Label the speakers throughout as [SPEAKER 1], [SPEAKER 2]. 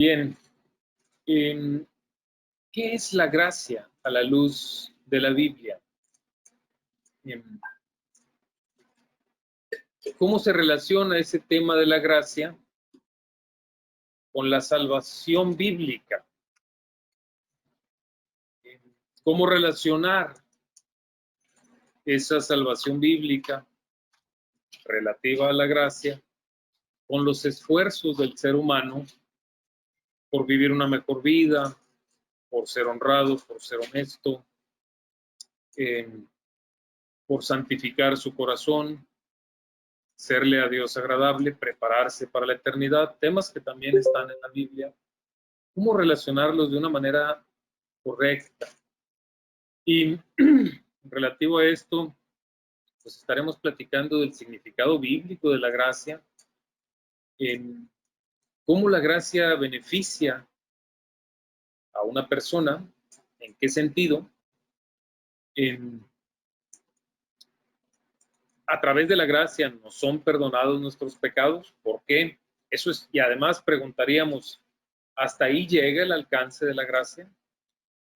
[SPEAKER 1] Bien, ¿qué es la gracia a la luz de la Biblia? ¿Cómo se relaciona ese tema de la gracia con la salvación bíblica? ¿Cómo relacionar esa salvación bíblica relativa a la gracia con los esfuerzos del ser humano por vivir una mejor vida, por ser honrado, por ser honesto, por santificar su corazón, serle a Dios agradable, prepararse para la eternidad, temas que también están en la Biblia? ¿Cómo relacionarlos de una manera correcta? Y relativo a esto, pues estaremos platicando del significado bíblico de la gracia, en cómo la gracia beneficia a una persona, en qué sentido, a través de la gracia nos son perdonados nuestros pecados, ¿por qué? Eso es, y además preguntaríamos, ¿hasta ahí llega el alcance de la gracia?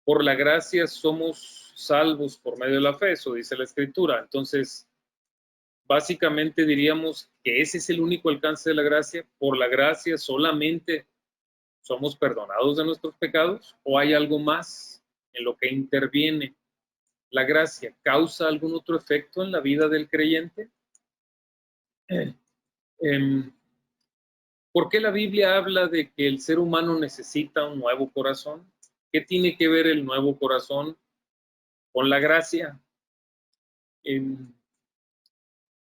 [SPEAKER 1] Por la gracia somos salvos por medio de la fe, eso dice la Escritura. Entonces, básicamente diríamos que ese es el único alcance de la gracia. Por la gracia solamente somos perdonados de nuestros pecados, o hay algo más en lo que interviene la gracia. ¿Causa algún otro efecto en la vida del creyente? ¿Por qué la Biblia habla de que el ser humano necesita un nuevo corazón? ¿Qué tiene que ver el nuevo corazón con la gracia?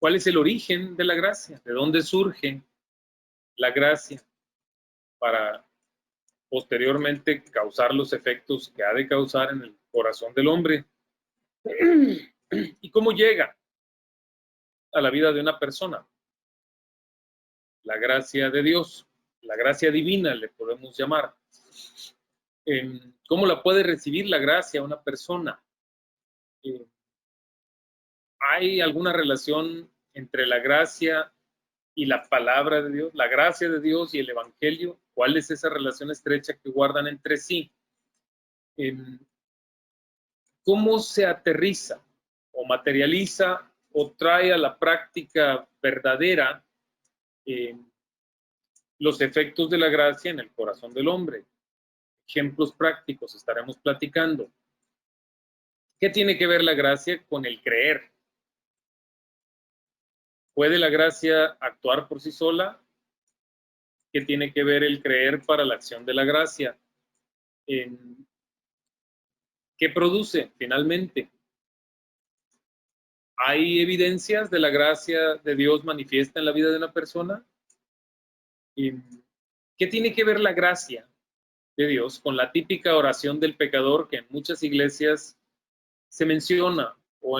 [SPEAKER 1] ¿Cuál es el origen de la gracia? ¿De dónde surge la gracia para posteriormente causar los efectos que ha de causar en el corazón del hombre? ¿Y cómo llega a la vida de una persona? La gracia de Dios, la gracia divina le podemos llamar. ¿Cómo la puede recibir la gracia una persona? ¿Hay alguna relación entre la gracia y la palabra de Dios, la gracia de Dios y el Evangelio? ¿Cuál es esa relación estrecha que guardan entre sí? ¿Cómo se aterriza o materializa o trae a la práctica verdadera los efectos de la gracia en el corazón del hombre? Ejemplos prácticos estaremos platicando. ¿Qué tiene que ver la gracia con el creer? ¿Puede la gracia actuar por sí sola? ¿Qué tiene que ver el creer para la acción de la gracia? ¿Qué produce finalmente? ¿Hay evidencias de la gracia de Dios manifiesta en la vida de una persona? ¿Qué tiene que ver la gracia de Dios con la típica oración del pecador que en muchas iglesias se menciona o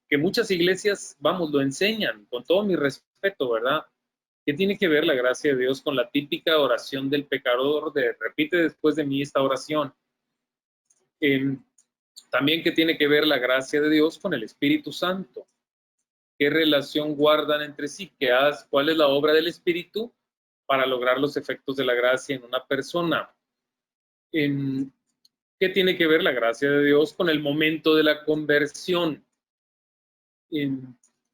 [SPEAKER 1] que muchas iglesias, vamos, lo enseñan, con todo mi respeto, ¿verdad? ¿Qué tiene que ver la gracia de Dios con la típica oración del pecador de repite después de mí esta oración? También, ¿qué tiene que ver la gracia de Dios con el Espíritu Santo? ¿Qué relación guardan entre sí? ¿Cuál es la obra del Espíritu para lograr los efectos de la gracia en una persona? ¿Qué tiene que ver la gracia de Dios con el momento de la conversión?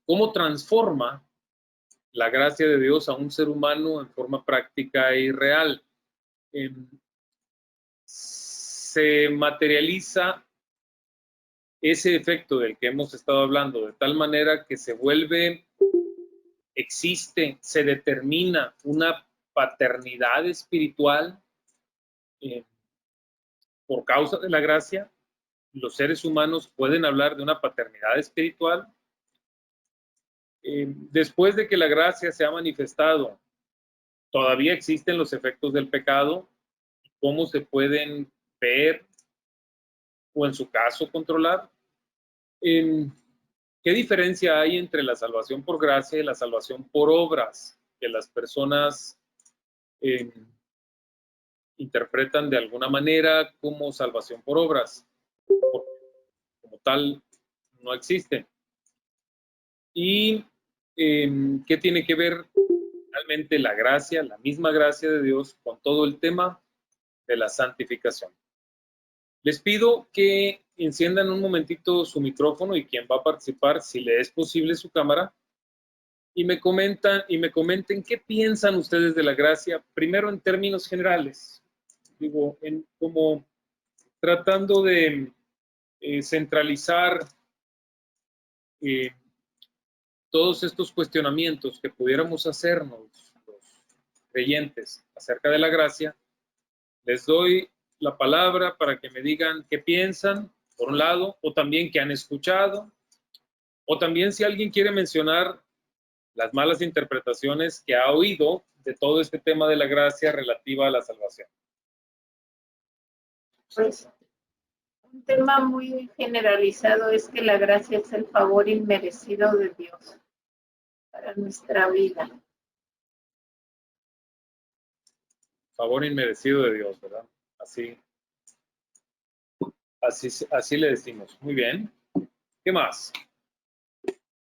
[SPEAKER 1] ¿Cómo transforma la gracia de Dios a un ser humano en forma práctica y real? Se materializa ese efecto del que hemos estado hablando de tal manera que existe, se determina una paternidad espiritual por causa de la gracia. Los seres humanos pueden hablar de una paternidad espiritual. Después de que la gracia se ha manifestado, todavía existen los efectos del pecado, cómo se pueden ver o en su caso controlar. ¿Qué diferencia hay entre la salvación por gracia y la salvación por obras que las personas interpretan de alguna manera como salvación por obras? Como tal, no existe. ¿Y qué tiene que ver finalmente la gracia, la misma gracia de Dios con todo el tema de la santificación. Les pido que enciendan un momentito su micrófono y quien va a participar, si le es posible su cámara, y me comenten qué piensan ustedes de la gracia, primero en términos generales, digo, como tratando de centralizar todos estos cuestionamientos que pudiéramos hacernos los creyentes acerca de la gracia. Les doy la palabra para que me digan qué piensan, por un lado, o también qué han escuchado, o también si alguien quiere mencionar las malas interpretaciones que ha oído de todo este tema de la gracia relativa a la salvación.
[SPEAKER 2] Pues un tema muy generalizado es que la gracia es el favor inmerecido de Dios para nuestra vida.
[SPEAKER 1] Favor inmerecido de Dios, ¿verdad? Así le decimos. Muy bien. ¿Qué más?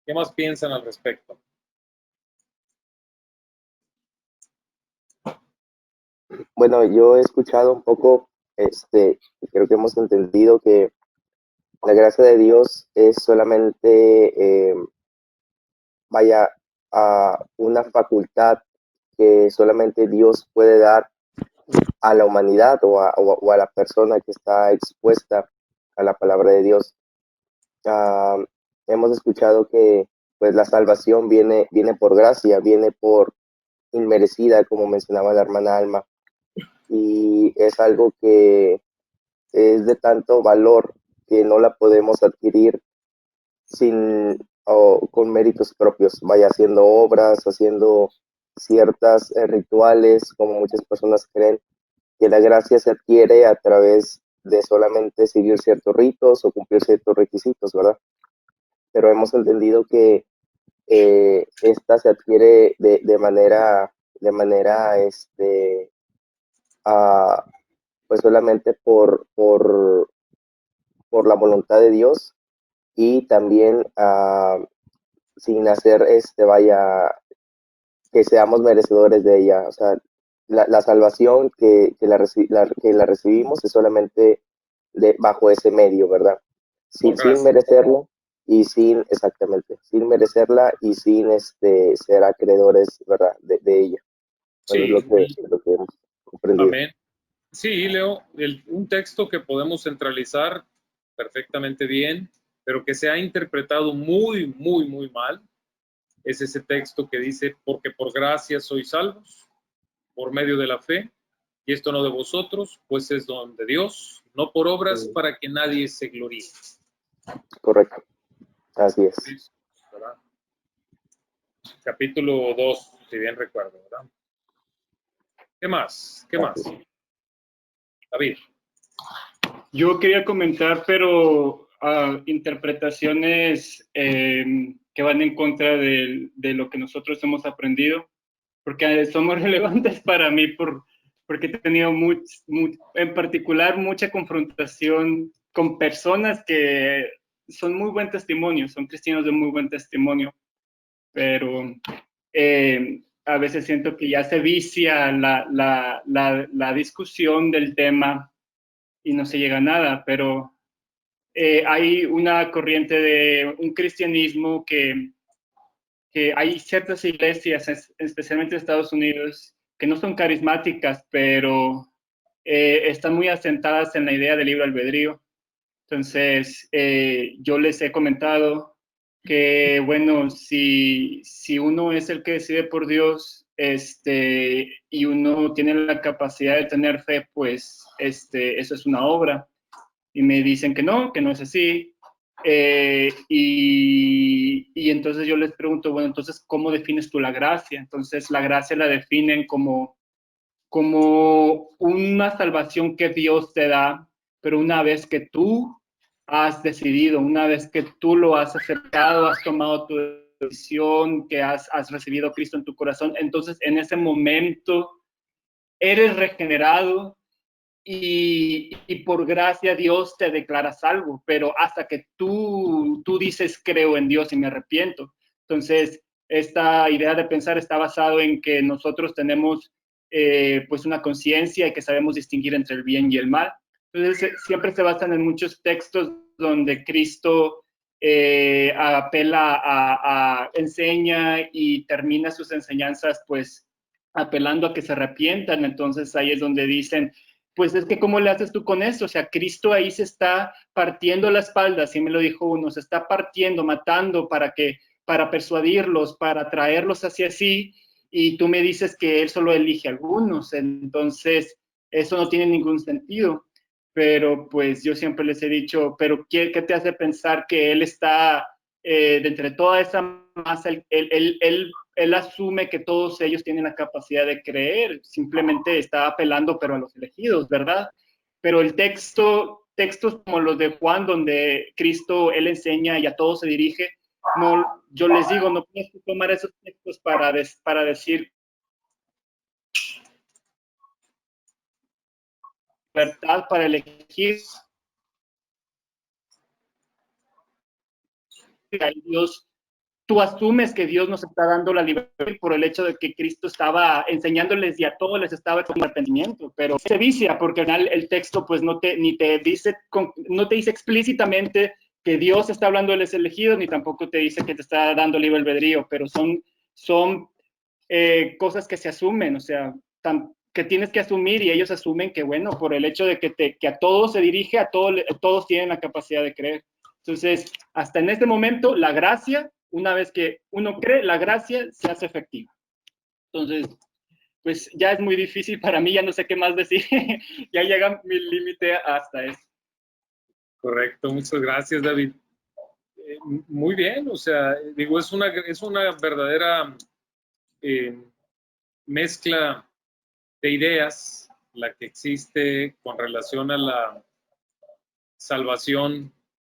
[SPEAKER 1] ¿Qué más piensan al respecto?
[SPEAKER 3] Bueno, yo he escuchado un poco, creo que hemos entendido que la gracia de Dios es solamente, vaya, a una facultad que solamente Dios puede dar a la humanidad o a la persona que está expuesta a la palabra de Dios. Hemos escuchado que pues la salvación viene por gracia, viene por inmerecida, como mencionaba la hermana Alma, y es algo que es de tanto valor que no la podemos adquirir sin o con méritos propios, vaya haciendo obras, haciendo ciertas rituales, como muchas personas creen, que la gracia se adquiere a través de solamente seguir ciertos ritos o cumplir ciertos requisitos, ¿verdad? Pero hemos entendido que esta se adquiere de manera, pues solamente por la voluntad de Dios y también sin hacer, vaya, que seamos merecedores de ella. O sea, la salvación que la recibimos es solamente bajo ese medio, ¿verdad? Sin merecerlo y exactamente, sin merecerla y sin ser acreedores, ¿verdad? De ella.
[SPEAKER 1] Sí.
[SPEAKER 3] Bueno, es lo que hemos comprendido.
[SPEAKER 1] Amén. Sí, Leo, un texto que podemos centralizar perfectamente bien, pero que se ha interpretado muy, muy, muy mal, es ese texto que dice, porque por gracia sois salvos, por medio de la fe, y esto no de vosotros, pues es don de Dios, no por obras para que nadie se gloríe.
[SPEAKER 3] Correcto, así es.
[SPEAKER 1] ¿Verdad? Capítulo 2, si bien recuerdo, ¿verdad? ¿Qué más? ¿Qué más? David.
[SPEAKER 4] Yo quería comentar, pero interpretaciones que van en contra de lo que nosotros hemos aprendido, porque son muy relevantes para mí porque he tenido en particular mucha confrontación con personas que son muy buen testimonio, son cristianos de muy buen testimonio, pero a veces siento que ya se vicia la discusión del tema y no se llega a nada, pero hay una corriente de un cristianismo que hay ciertas iglesias, especialmente en Estados Unidos, que no son carismáticas, pero están muy asentadas en la idea del libre albedrío. Entonces, yo les he comentado que, bueno, si uno es el que decide por Dios, y uno tiene la capacidad de tener fe, pues, eso es una obra. Y me dicen que no es así. Y entonces yo les pregunto, bueno, entonces, ¿cómo defines tú la gracia? Entonces, la gracia la definen como una salvación que Dios te da, pero una vez que tú has decidido, una vez que tú lo has aceptado, has tomado tu decisión, que has recibido a Cristo en tu corazón, entonces en ese momento eres regenerado y por gracia Dios te declara salvo, pero hasta que tú dices creo en Dios y me arrepiento. Entonces, esta idea de pensar está basado en que nosotros tenemos pues una conciencia y que sabemos distinguir entre el bien y el mal. Entonces, siempre se basan en muchos textos donde Cristo apela enseña y termina sus enseñanzas pues apelando a que se arrepientan. Entonces ahí es donde dicen, pues es que ¿cómo le haces tú con eso? O sea, Cristo ahí se está partiendo la espalda, así me lo dijo uno, se está partiendo, matando para persuadirlos, para traerlos hacia sí, y tú me dices que él solo elige a algunos. Entonces eso no tiene ningún sentido. Pero pues yo siempre les he dicho, pero ¿qué te hace pensar que él está de entre toda esa masa, él asume que todos ellos tienen la capacidad de creer, simplemente está apelando pero a los elegidos, ¿verdad? Pero el textos como los de Juan, donde Cristo, él enseña y a todos se dirige, no, yo les digo, no puedes tomar esos textos para decir libertad para elegir. Dios, tú asumes que Dios nos está dando la libertad por el hecho de que Cristo estaba enseñándoles y a todos les estaba con arrepentimiento, pero se vicia porque al final el texto pues no te dice explícitamente que Dios está hablando de los elegidos, ni tampoco te dice que te está dando libre albedrío, pero son cosas que se asumen, o sea, que tienes que asumir, y ellos asumen que, bueno, por el hecho de que a todos se dirige, a todos tienen la capacidad de creer. Entonces, hasta en este momento, la gracia, una vez que uno cree, la gracia se hace efectiva. Entonces, pues ya es muy difícil para mí, ya no sé qué más decir, ya llega mi límite hasta eso.
[SPEAKER 1] Correcto, muchas gracias, David. Muy bien, o sea, digo, es una verdadera mezcla de ideas la que existe con relación a la salvación,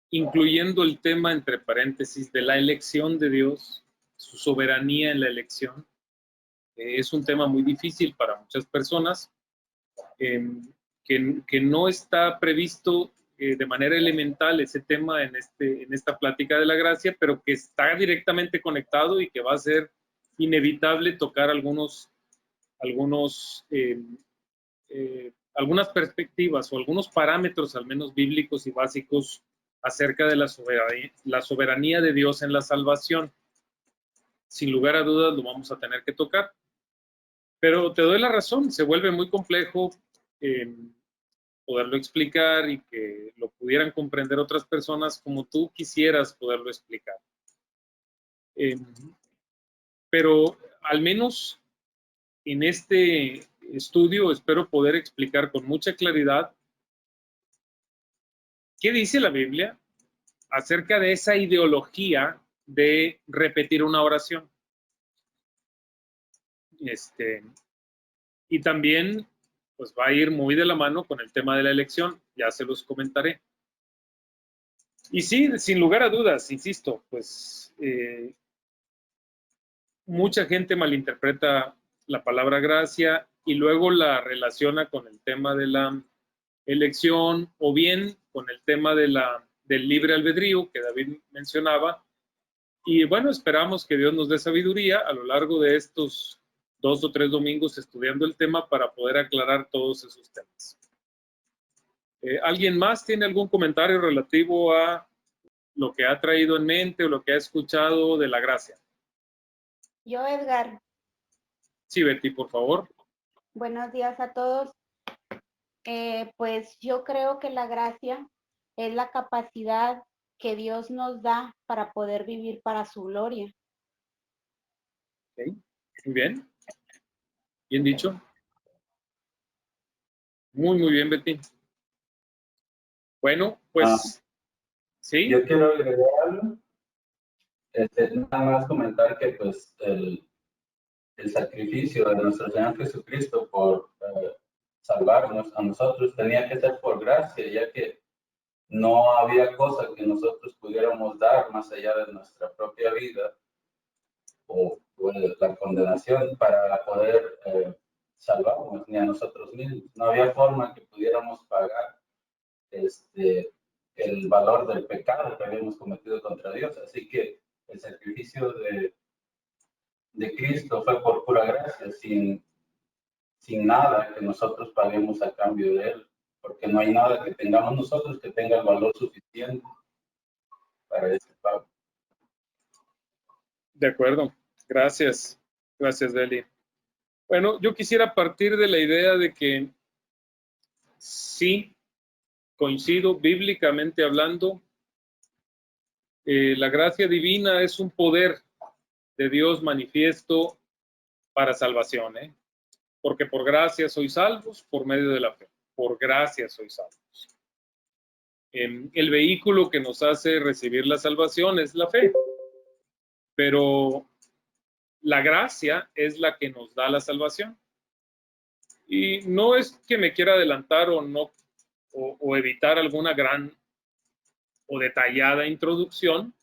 [SPEAKER 1] incluyendo el tema, entre paréntesis, de la elección de Dios, su soberanía en la elección. Es un tema muy difícil para muchas personas, que no está previsto de manera elemental ese tema en esta plática de la gracia, pero que está directamente conectado y que va a ser inevitable tocar algunas perspectivas o algunos parámetros, al menos bíblicos y básicos, acerca de la soberanía de Dios en la salvación. Sin lugar a dudas lo vamos a tener que tocar. Pero te doy la razón, se vuelve muy complejo poderlo explicar y que lo pudieran comprender otras personas como tú quisieras poderlo explicar. Pero al menos en este estudio espero poder explicar con mucha claridad qué dice la Biblia acerca de esa ideología de repetir una oración. Y también pues va a ir muy de la mano con el tema de la elección, ya se los comentaré. Y sí, sin lugar a dudas, insisto, pues mucha gente malinterpreta la palabra gracia y luego la relaciona con el tema de la elección o bien con el tema del libre albedrío que David mencionaba. Y bueno, esperamos que Dios nos dé sabiduría a lo largo de estos 2 o 3 domingos estudiando el tema para poder aclarar todos esos temas. ¿Alguien más tiene algún comentario relativo a lo que ha traído en mente o lo que ha escuchado de la gracia?
[SPEAKER 5] Yo, Edgar.
[SPEAKER 1] Sí, Betty, por favor.
[SPEAKER 5] Buenos días a todos. Pues yo creo que la gracia es la capacidad que Dios nos da para poder vivir para su gloria.
[SPEAKER 1] Okay. Muy bien. Bien dicho. Muy bien, Betty. Bueno, pues, sí.
[SPEAKER 6] Yo quiero agregar algo. Nada más comentar que pues el sacrificio de nuestro Señor Jesucristo por salvarnos a nosotros tenía que ser por gracia, ya que no había cosa que nosotros pudiéramos dar más allá de nuestra propia vida o la condenación para poder salvarnos, ni a nosotros mismos. No había forma que pudiéramos pagar el valor del pecado que habíamos cometido contra Dios. Así que el sacrificio de de Cristo fue por pura gracia, sin nada que nosotros paguemos a cambio de Él, porque no hay nada que tengamos nosotros que tenga el valor suficiente para ese pago.
[SPEAKER 1] De acuerdo. Gracias. Gracias, Deli. Bueno, yo quisiera partir de la idea de que sí, coincido bíblicamente hablando, la gracia divina es un poder de Dios manifiesto para salvación, porque por gracia sois salvos por medio de la fe. Por gracia sois salvos. El vehículo que nos hace recibir la salvación es la fe, pero la gracia es la que nos da la salvación. Y no es que me quiera adelantar o no, o evitar alguna gran o detallada introducción,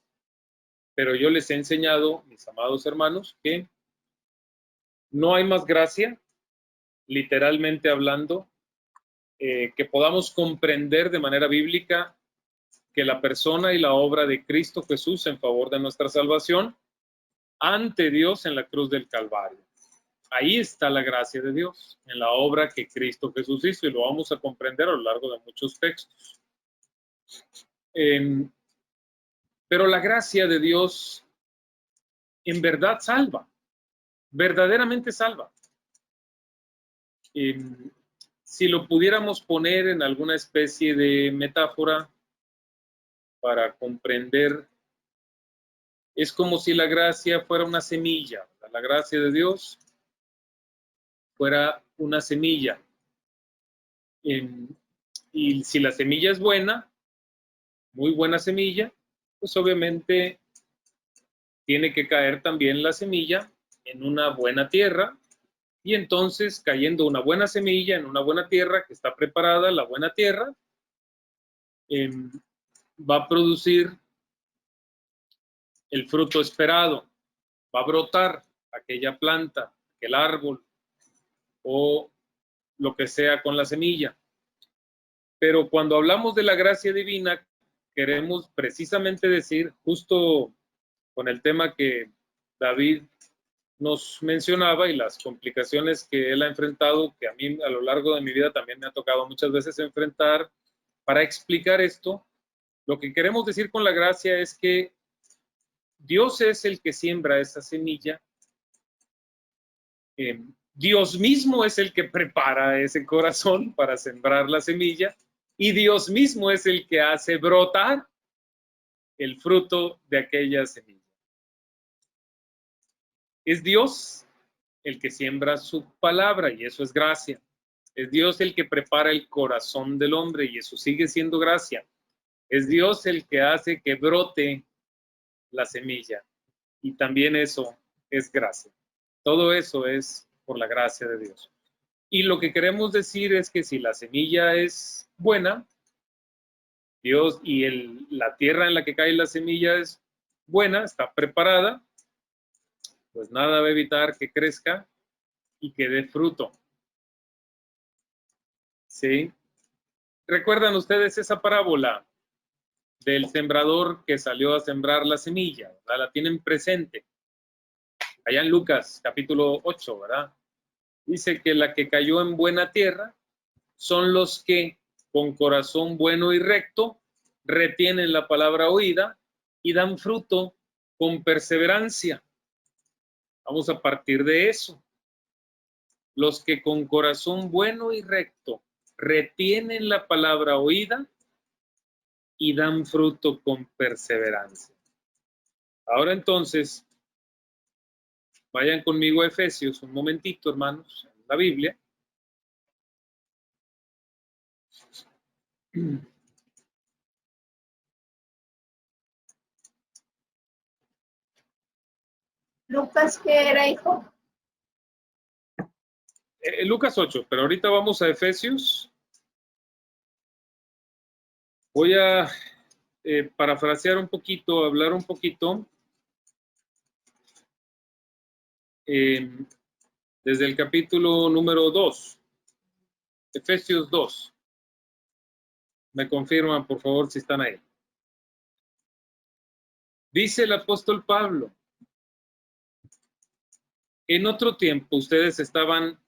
[SPEAKER 1] pero yo les he enseñado, mis amados hermanos, que no hay más gracia, literalmente hablando, que podamos comprender de manera bíblica que la persona y la obra de Cristo Jesús en favor de nuestra salvación ante Dios en la cruz del Calvario. Ahí está la gracia de Dios, en la obra que Cristo Jesús hizo, y lo vamos a comprender a lo largo de muchos textos. Pero la gracia de Dios en verdad salva, verdaderamente salva. Si lo pudiéramos poner en alguna especie de metáfora para comprender, es como si la gracia fuera una semilla. La gracia de Dios fuera una semilla. Y si la semilla es buena, muy buena semilla, pues obviamente tiene que caer también la semilla en una buena tierra, y entonces cayendo una buena semilla en una buena tierra que está preparada, la buena tierra va a producir el fruto esperado, va a brotar aquella planta, aquel árbol o lo que sea con la semilla. Pero cuando hablamos de la gracia divina, queremos precisamente decir, justo con el tema que David nos mencionaba y las complicaciones que él ha enfrentado, que a mí a lo largo de mi vida también me ha tocado muchas veces enfrentar, para explicar esto, lo que queremos decir con la gracia es que Dios es el que siembra esa semilla. Dios mismo es el que prepara ese corazón para sembrar la semilla, y Dios mismo es el que hace brotar el fruto de aquella semilla. Es Dios el que siembra su palabra, y eso es gracia. Es Dios el que prepara el corazón del hombre, y eso sigue siendo gracia. Es Dios el que hace que brote la semilla, y también eso es gracia. Todo eso es por la gracia de Dios. Y lo que queremos decir es que si la semilla es buena, Dios y la tierra en la que cae la semilla es buena, está preparada, pues nada va a evitar que crezca y que dé fruto. ¿Sí? ¿Recuerdan ustedes esa parábola del sembrador que salió a sembrar la semilla? ¿Verdad? La tienen presente. Allá en Lucas, capítulo 8, ¿verdad? Dice que la que cayó en buena tierra son los que con corazón bueno y recto retienen la palabra oída y dan fruto con perseverancia. Vamos a partir de eso. Los que con corazón bueno y recto retienen la palabra oída y dan fruto con perseverancia. Ahora entonces, vayan conmigo a Efesios un momentito, hermanos, en la Biblia.
[SPEAKER 2] Lucas, ¿qué era, hijo?
[SPEAKER 1] Lucas 8, pero ahorita vamos a Efesios. Voy a parafrasear un poquito, hablar un poquito desde el capítulo número 2, Efesios 2. Me confirman, por favor, si están ahí. Dice el apóstol Pablo: En otro tiempo ustedes estaban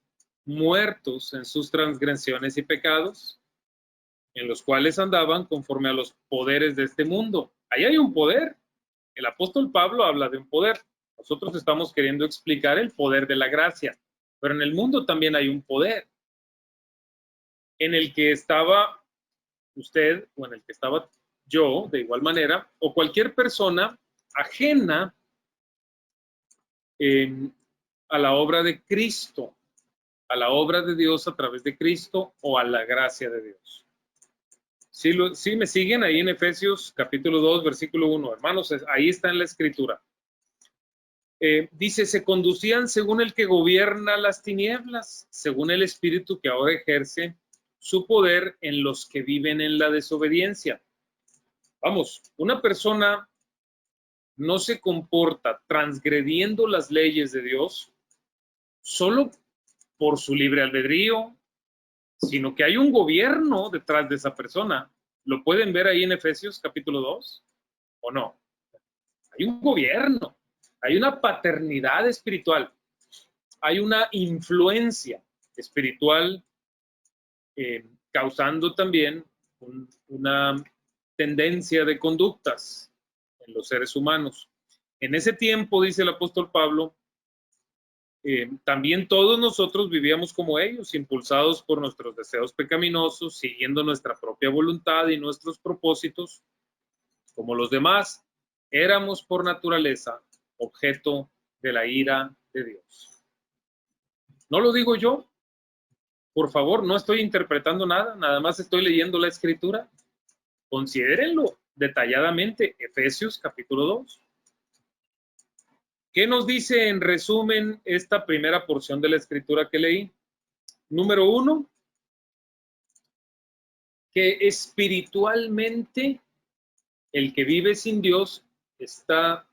[SPEAKER 1] muertos en sus transgresiones y pecados, en los cuales andaban conforme a los poderes de este mundo. Ahí hay un poder. El apóstol Pablo habla de un poder. Nosotros estamos queriendo explicar el poder de la gracia, pero en el mundo también hay un poder en el que estaba usted o en el que estaba yo, de igual manera, o cualquier persona ajena a la obra de Cristo, a la obra de Dios a través de Cristo o a la gracia de Dios. Si me siguen ahí en Efesios capítulo 2, versículo 1, hermanos, ahí está en la escritura. Dice, se conducían según el que gobierna las tinieblas, según el espíritu que ahora ejerce su poder en los que viven en la desobediencia. Vamos, una persona no se comporta transgrediendo las leyes de Dios solo por su libre albedrío, sino que hay un gobierno detrás de esa persona. ¿Lo pueden ver ahí en Efesios capítulo 2 o no? Hay un gobierno, hay una paternidad espiritual, hay una influencia espiritual causando también una tendencia de conductas en los seres humanos. En ese tiempo, dice el apóstol Pablo, también todos nosotros vivíamos como ellos, impulsados por nuestros deseos pecaminosos, siguiendo nuestra propia voluntad y nuestros propósitos. Como los demás, éramos por naturaleza objeto de la ira de Dios. No lo digo yo, por favor, no estoy interpretando nada, nada más estoy leyendo la escritura. Considérenlo detalladamente, Efesios capítulo 2. ¿Qué nos dice en resumen esta primera porción de la escritura que leí? Número 1, que espiritualmente el que vive sin Dios está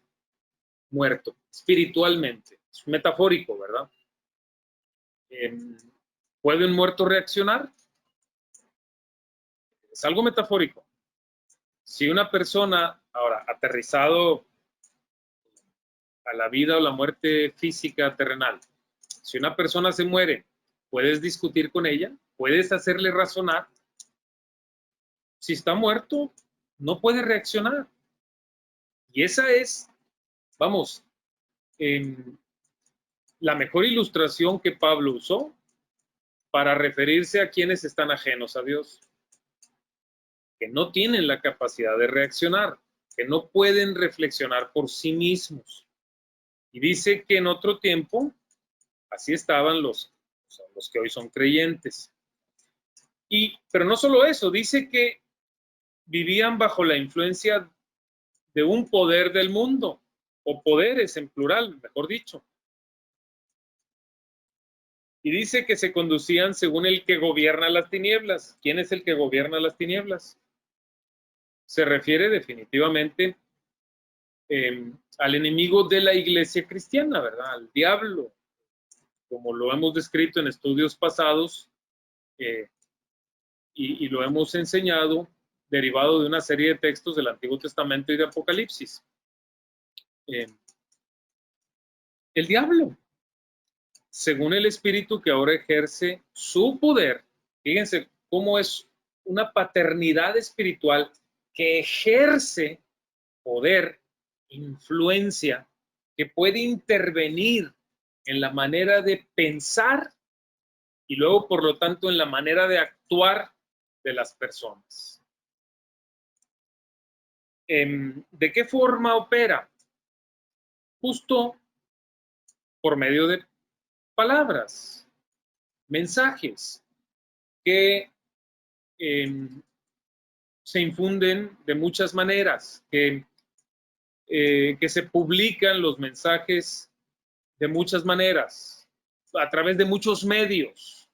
[SPEAKER 1] muerto, espiritualmente. Es metafórico, ¿verdad? ¿Puede un muerto reaccionar? Es algo metafórico. Si una persona, ahora, aterrizado a la vida o la muerte física terrenal, si una persona se muere, ¿puedes discutir con ella? ¿Puedes hacerle razonar? Si está muerto, no puede reaccionar. Y esa es, vamos, la mejor ilustración que Pablo usó para referirse a quienes están ajenos a Dios, que no tienen la capacidad de reaccionar, que no pueden reflexionar por sí mismos. Y dice que en otro tiempo, así estaban los que hoy son creyentes. Pero no solo eso, dice que vivían bajo la influencia de un poder del mundo, o poderes en plural, mejor dicho. Y dice que se conducían según el que gobierna las tinieblas. ¿Quién es el que gobierna las tinieblas? Se refiere definitivamente al enemigo de la iglesia cristiana, ¿verdad? Al diablo, como lo hemos descrito en estudios pasados y lo hemos enseñado derivado de una serie de textos del Antiguo Testamento y de Apocalipsis. El diablo, según el espíritu que ahora ejerce su poder, fíjense cómo es una paternidad espiritual que ejerce poder, influencia, que puede intervenir en la manera de pensar y luego, por lo tanto, en la manera de actuar de las personas. ¿De qué forma opera? Justo por medio de palabras, mensajes que se infunden de muchas maneras, que se publican los mensajes de muchas maneras, a través de muchos medios,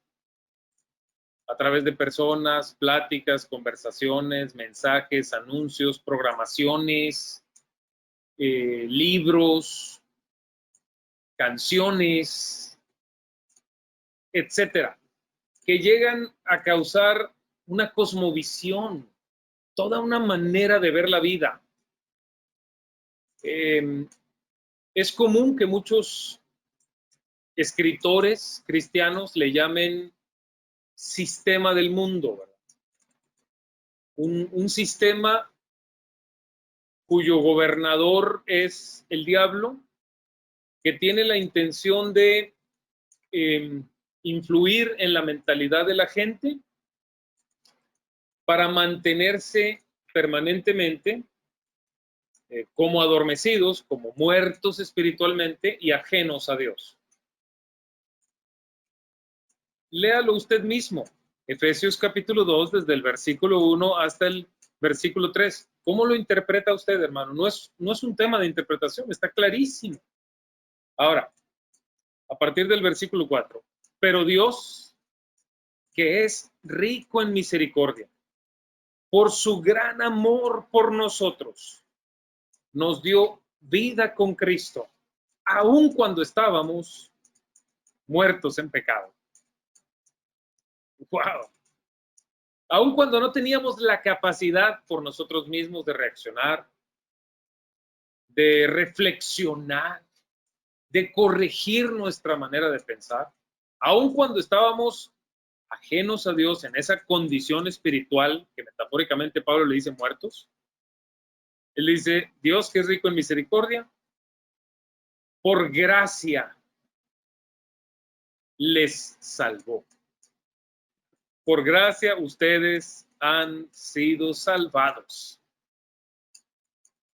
[SPEAKER 1] a través de personas, pláticas, conversaciones, mensajes, anuncios, programaciones, libros, canciones, etcétera, que llegan a causar una cosmovisión, toda una manera de ver la vida. Es común que muchos escritores cristianos le llamen sistema del mundo, ¿verdad? Un sistema cuyo gobernador es el diablo, que tiene la intención de influir en la mentalidad de la gente para mantenerse permanentemente como adormecidos, como muertos espiritualmente y ajenos a Dios. Léalo usted mismo, Efesios capítulo 2, desde el versículo 1 hasta el versículo 3. ¿Cómo lo interpreta usted, hermano? No es un tema de interpretación, está clarísimo. Ahora, a partir del versículo 4. Pero Dios, que es rico en misericordia, por su gran amor por nosotros, nos dio vida con Cristo, aun cuando estábamos muertos en pecado. ¡Wow! Aun cuando no teníamos la capacidad por nosotros mismos de reaccionar, de reflexionar, de corregir nuestra manera de pensar, aun cuando estábamos ajenos a Dios en esa condición espiritual que metafóricamente Pablo le dice muertos, él dice, Dios que es rico en misericordia, por gracia les salvó. Por gracia ustedes han sido salvados.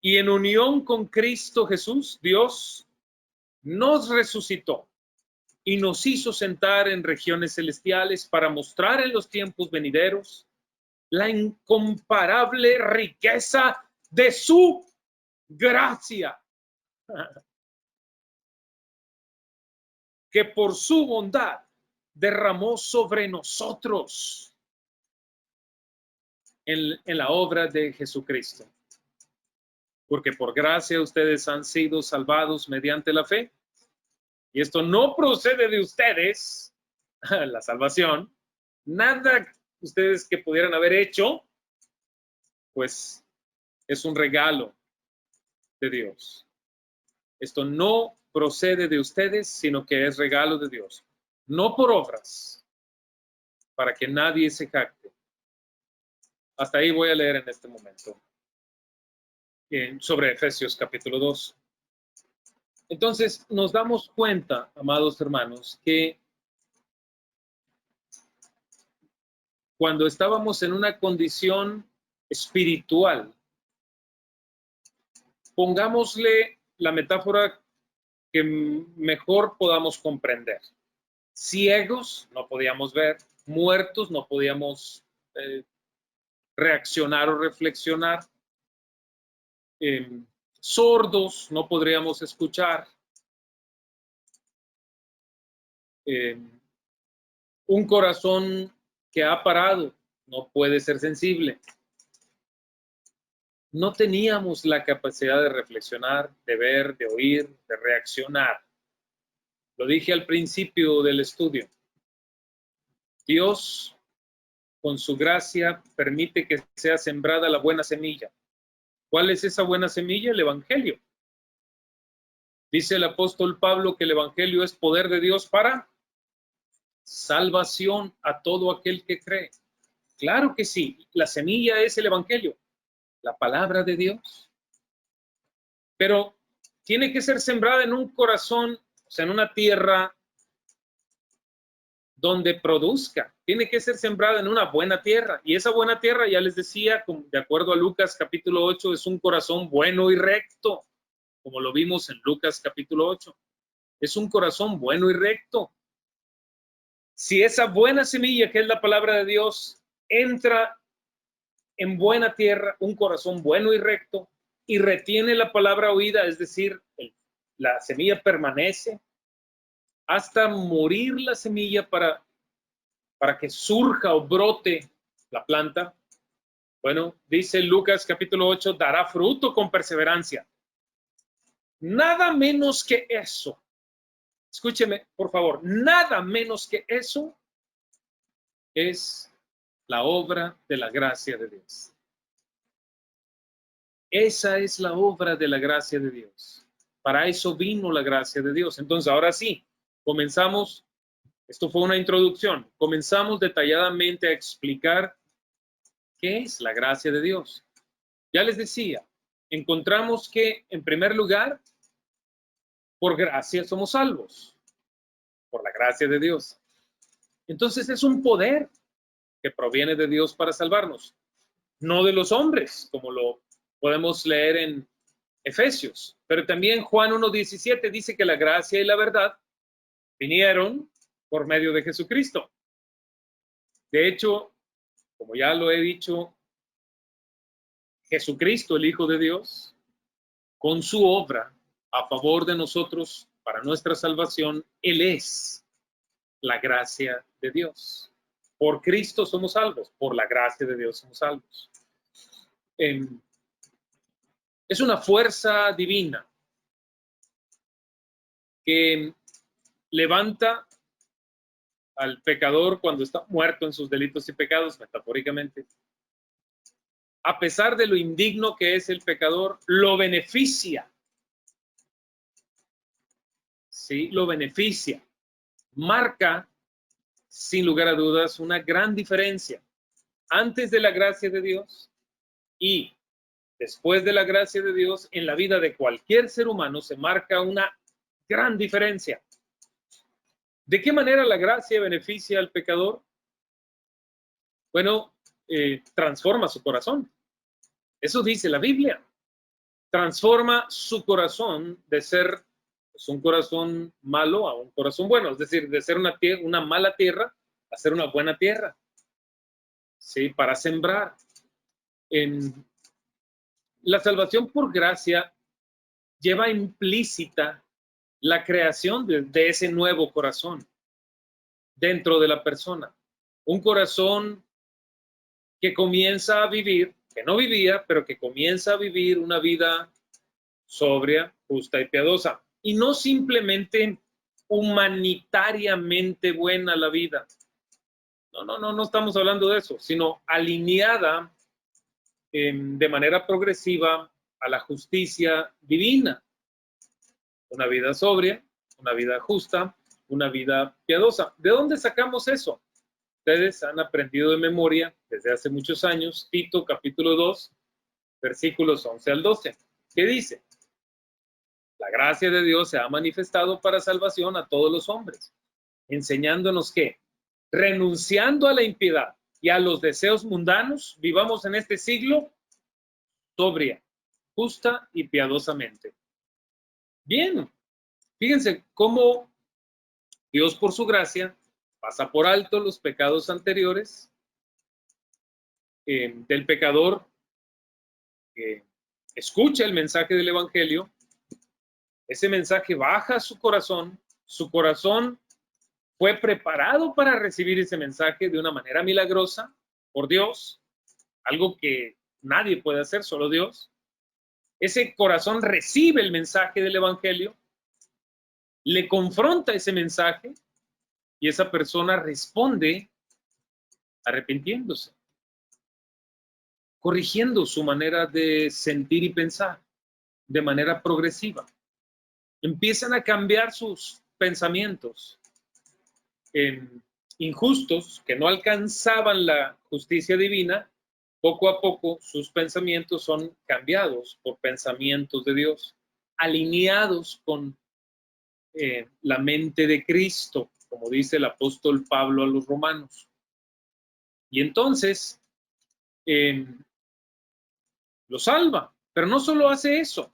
[SPEAKER 1] Y en unión con Cristo Jesús, Dios nos resucitó y nos hizo sentar en regiones celestiales para mostrar en los tiempos venideros la incomparable riqueza de su gracia, que por su bondad derramó sobre nosotros en la obra de Jesucristo. Porque por gracia ustedes han sido salvados mediante la fe. Y esto no procede de ustedes, la salvación, nada ustedes que pudieran haber hecho, pues es un regalo de Dios. Esto no procede de ustedes, sino que es regalo de Dios. No por obras, para que nadie se jacte. Hasta ahí voy a leer en este momento. Sobre Efesios capítulo 2. Entonces nos damos cuenta, amados hermanos, que cuando estábamos en una condición espiritual, pongámosle la metáfora que mejor podamos comprender. Ciegos, no podíamos ver; muertos, no podíamos reaccionar o reflexionar; sordos, no podríamos escuchar; un corazón que ha parado no puede ser sensible. No teníamos la capacidad de reflexionar, de ver, de oír, de reaccionar. Lo dije al principio del estudio. Dios, con su gracia, permite que sea sembrada la buena semilla. ¿Cuál es esa buena semilla? El Evangelio. Dice el apóstol Pablo que el Evangelio es poder de Dios para salvación a todo aquel que cree. Claro que sí, la semilla es el Evangelio, la palabra de Dios. Pero tiene que ser sembrada en un corazón, o sea, en una tierra donde produzca. Tiene que ser sembrada en una buena tierra. Y esa buena tierra, ya les decía, de acuerdo a Lucas capítulo 8, es un corazón bueno y recto, como lo vimos en Lucas capítulo 8. Es un corazón bueno y recto. Si esa buena semilla, que es la palabra de Dios, entra en buena tierra, un corazón bueno y recto, y retiene la palabra oída, es decir, la semilla permanece hasta morir la semilla para que surja o brote la planta. Bueno, dice Lucas capítulo 8, dará fruto con perseverancia. Nada menos que eso. Escúcheme, por favor, nada menos que eso es la obra de la gracia de Dios. Esa es la obra de la gracia de Dios. Para eso vino la gracia de Dios. Entonces, ahora sí, comenzamos, esto fue una introducción, comenzamos detalladamente a explicar qué es la gracia de Dios. Ya les decía, encontramos que, en primer lugar, por gracia somos salvos, por la gracia de Dios. Entonces es un poder que proviene de Dios para salvarnos, no de los hombres, como lo podemos leer en Efesios. Pero también Juan 1:17 dice que la gracia y la verdad vinieron por medio de Jesucristo. De hecho, como ya lo he dicho, Jesucristo, el Hijo de Dios, con su obra a favor de nosotros para nuestra salvación, Él es la gracia de Dios. Por Cristo somos salvos, por la gracia de Dios somos salvos. Es una fuerza divina que levanta al pecador cuando está muerto en sus delitos y pecados, metafóricamente. A pesar de lo indigno que es el pecador, lo beneficia. Sí, lo beneficia. Marca, sin lugar a dudas, una gran diferencia antes de la gracia de Dios y después de la gracia de Dios. En la vida de cualquier ser humano se marca una gran diferencia. ¿De qué manera la gracia beneficia al pecador? Bueno, transforma su corazón. Eso dice la Biblia. Transforma su corazón de ser un corazón malo a un corazón bueno. Es decir, de ser una mala tierra a ser una buena tierra. Sí, para sembrar. La salvación por gracia lleva implícita la creación de ese nuevo corazón dentro de la persona. Un corazón que comienza a vivir, que no vivía, pero que comienza a vivir una vida sobria, justa y piadosa. Y no simplemente humanitariamente buena la vida. No estamos hablando de eso, sino alineada de manera progresiva a la justicia divina. Una vida sobria, una vida justa, una vida piadosa. ¿De dónde sacamos eso? Ustedes han aprendido de memoria desde hace muchos años, Tito capítulo 2, versículos 11 al 12. ¿Qué dice? La gracia de Dios se ha manifestado para salvación a todos los hombres, enseñándonos que, renunciando a la impiedad y a los deseos mundanos, vivamos en este siglo sobria, justa y piadosamente. Bien, fíjense cómo Dios por su gracia pasa por alto los pecados anteriores del pecador que escucha el mensaje del Evangelio. Ese mensaje baja a su corazón fue preparado para recibir ese mensaje de una manera milagrosa por Dios, algo que nadie puede hacer, solo Dios. Ese corazón recibe el mensaje del Evangelio, le confronta ese mensaje y esa persona responde arrepintiéndose, corrigiendo su manera de sentir y pensar de manera progresiva. Empiezan a cambiar sus pensamientos injustos que no alcanzaban la justicia divina. Poco a poco sus pensamientos son cambiados por pensamientos de Dios, alineados con la mente de Cristo, como dice el apóstol Pablo a los romanos. Y entonces lo salva, pero no solo hace eso,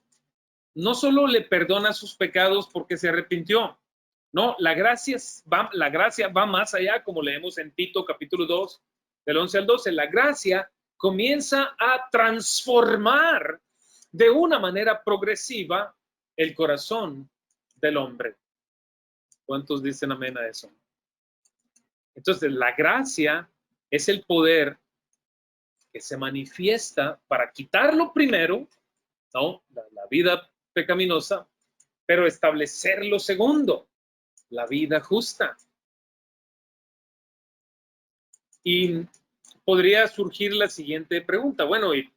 [SPEAKER 1] no solo le perdona sus pecados porque se arrepintió. No, la gracia va más allá, como leemos en Tito capítulo 2, del 11 al 12. La gracia comienza a transformar de una manera progresiva el corazón del hombre. ¿Cuántos dicen amén a eso? Entonces, la gracia es el poder que se manifiesta para quitarlo primero, ¿no? La vida pecaminosa, pero establecer lo segundo, la vida justa. Y podría surgir la siguiente pregunta. Bueno, ¿y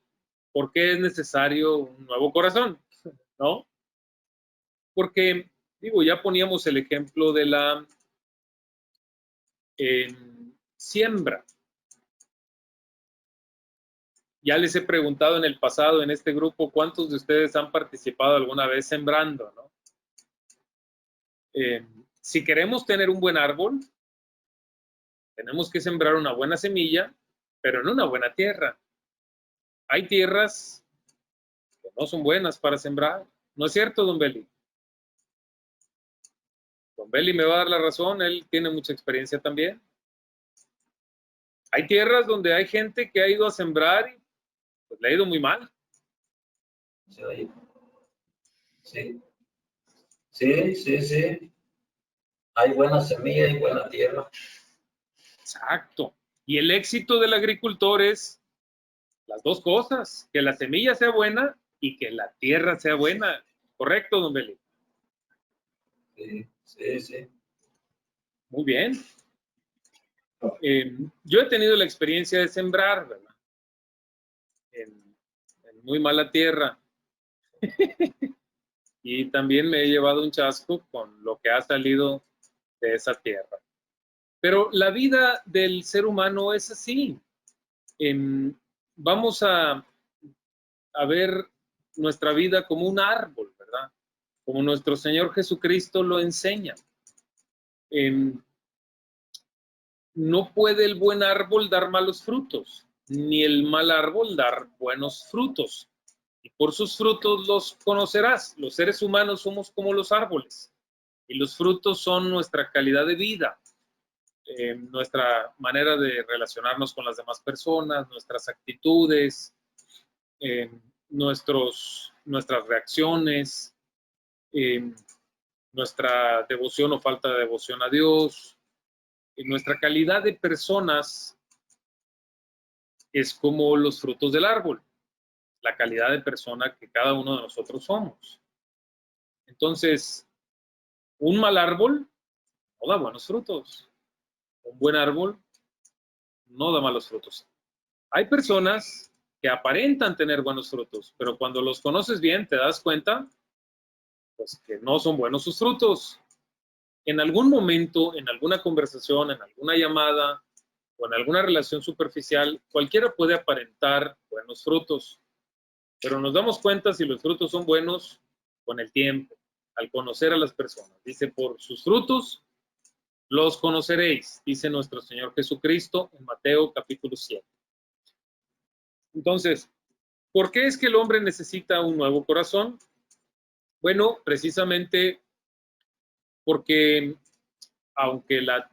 [SPEAKER 1] por qué es necesario un nuevo corazón? ¿No? Porque Digo, ya poníamos el ejemplo de la siembra. Ya les he preguntado en el pasado en este grupo cuántos de ustedes han participado alguna vez sembrando, ¿no? Si queremos tener un buen árbol, tenemos que sembrar una buena semilla, pero en una buena tierra. Hay tierras que no son buenas para sembrar. ¿No es cierto, don Beli? Don Beli me va a dar la razón, él tiene mucha experiencia también. Hay tierras donde hay gente que ha ido a sembrar y pues, le ha ido muy mal.
[SPEAKER 7] Sí. Sí. Sí, sí, sí. Hay buena semilla y buena tierra.
[SPEAKER 1] Exacto. Y el éxito del agricultor es las dos cosas, que la semilla sea buena y que la tierra sea buena. ¿Correcto, don Beli?
[SPEAKER 7] Sí, sí, sí.
[SPEAKER 1] Muy bien. Yo he tenido la experiencia de sembrar, ¿verdad? En muy mala tierra. Y también me he llevado un chasco con lo que ha salido de esa tierra. Pero la vida del ser humano es así. Vamos a ver nuestra vida como un árbol, ¿verdad? Como nuestro Señor Jesucristo lo enseña. No puede el buen árbol dar malos frutos, ni el mal árbol dar buenos frutos. Y por sus frutos los conocerás. Los seres humanos somos como los árboles. Y los frutos son nuestra calidad de vida, nuestra manera de relacionarnos con las demás personas, nuestras actitudes, nuestras reacciones, nuestra devoción o falta de devoción a Dios. Nuestra calidad de personas es como los frutos del árbol, la calidad de persona que cada uno de nosotros somos. Entonces, un mal árbol no da buenos frutos. Un buen árbol no da malos frutos. Hay personas que aparentan tener buenos frutos, pero cuando los conoces bien te das cuenta pues, que no son buenos sus frutos. En algún momento, en alguna conversación, en alguna llamada o en alguna relación superficial, cualquiera puede aparentar buenos frutos, pero nos damos cuenta si los frutos son buenos con el tiempo, al conocer a las personas. Dice, por sus frutos los conoceréis, dice nuestro Señor Jesucristo en Mateo capítulo 7. Entonces, ¿por qué es que el hombre necesita un nuevo corazón? Bueno, precisamente porque aunque la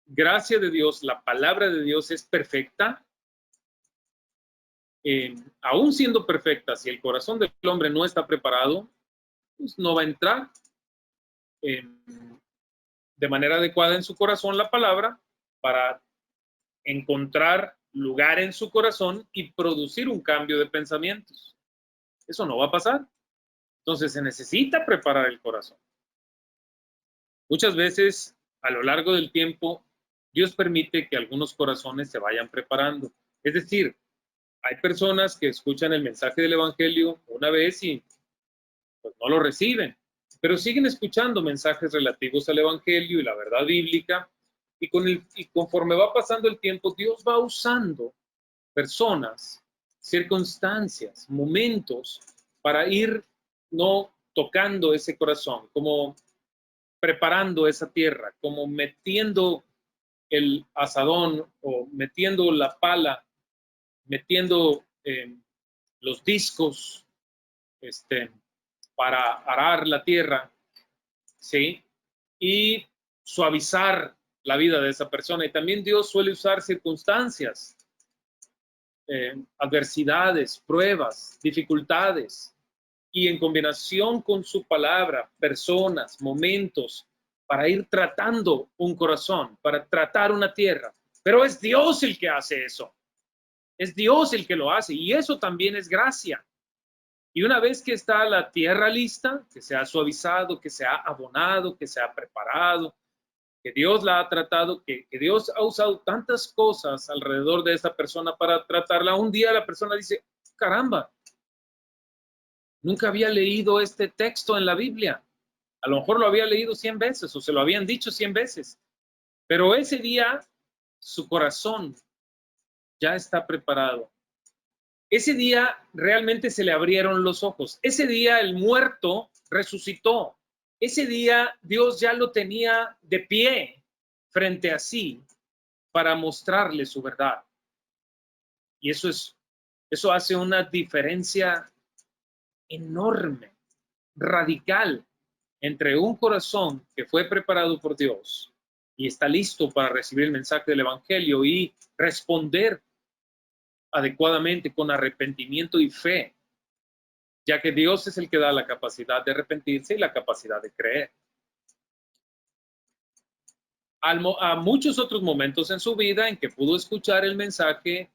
[SPEAKER 1] gracia de Dios, la palabra de Dios es perfecta, aún siendo perfecta, si el corazón del hombre no está preparado, pues no va a entrar de manera adecuada en su corazón la palabra para encontrar lugar en su corazón y producir un cambio de pensamientos. Eso no va a pasar. Entonces se necesita preparar el corazón. Muchas veces, a lo largo del tiempo, Dios permite que algunos corazones se vayan preparando. Es decir, hay personas que escuchan el mensaje del Evangelio una vez y pues, no lo reciben, pero siguen escuchando mensajes relativos al Evangelio y la verdad bíblica, y conforme va pasando el tiempo, Dios va usando personas, circunstancias, momentos para ir no tocando ese corazón, como preparando esa tierra, como metiendo el asadón o metiendo la pala, metiendo los discos para arar la tierra, ¿sí? Y suavizar la vida de esa persona. Y también Dios suele usar circunstancias, adversidades, pruebas, dificultades, y en combinación con su palabra, personas, momentos, para ir tratando un corazón, para tratar una tierra. Pero es Dios el que hace eso. Es Dios el que lo hace, y eso también es gracia. Y una vez que está la tierra lista, que se ha suavizado, que se ha abonado, que se ha preparado, que Dios la ha tratado, que Dios ha usado tantas cosas alrededor de esa persona para tratarla, un día la persona dice, caramba, nunca había leído este texto en la Biblia. A lo mejor lo había leído 100 veces o se lo habían dicho 100 veces. Pero ese día su corazón ya está preparado. Ese día realmente se le abrieron los ojos. Ese día el muerto resucitó. Ese día Dios ya lo tenía de pie frente a sí para mostrarle su verdad. Y eso hace una diferencia enorme, radical, entre un corazón que fue preparado por Dios y está listo para recibir el mensaje del Evangelio y responder adecuadamente con arrepentimiento y fe, ya que Dios es el que da la capacidad de arrepentirse y la capacidad de creer. A muchos otros momentos en su vida en que pudo escuchar el mensaje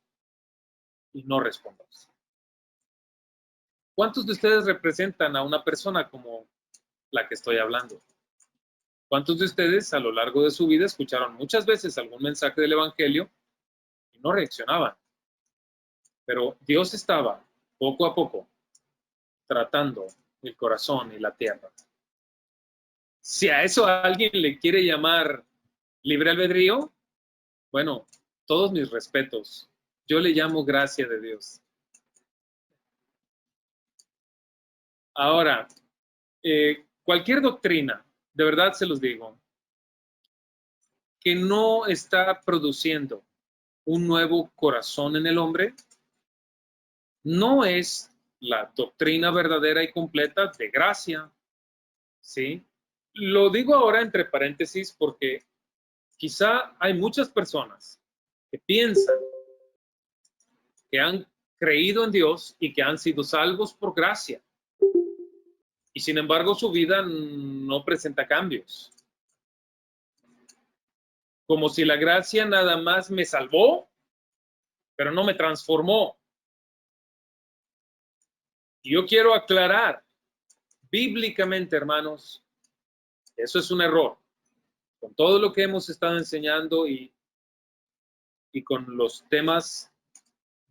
[SPEAKER 1] y no responder. ¿Cuántos de ustedes representan a una persona como la que estoy hablando? ¿Cuántos de ustedes a lo largo de su vida escucharon muchas veces algún mensaje del Evangelio y no reaccionaban? Pero Dios estaba poco a poco tratando el corazón y la tierra. Si a eso alguien le quiere llamar libre albedrío, bueno, todos mis respetos. Yo le llamo gracia de Dios. Ahora, cualquier doctrina, de verdad se los digo, que no está produciendo un nuevo corazón en el hombre, no es la doctrina verdadera y completa de gracia, ¿sí? Lo digo ahora entre paréntesis porque quizá hay muchas personas que piensan que han creído en Dios y que han sido salvos por gracia. Y sin embargo su vida no presenta cambios. Como si la gracia nada más me salvó, pero no me transformó. Y yo quiero aclarar, bíblicamente, hermanos, eso es un error. Con todo lo que hemos estado enseñando y con los temas,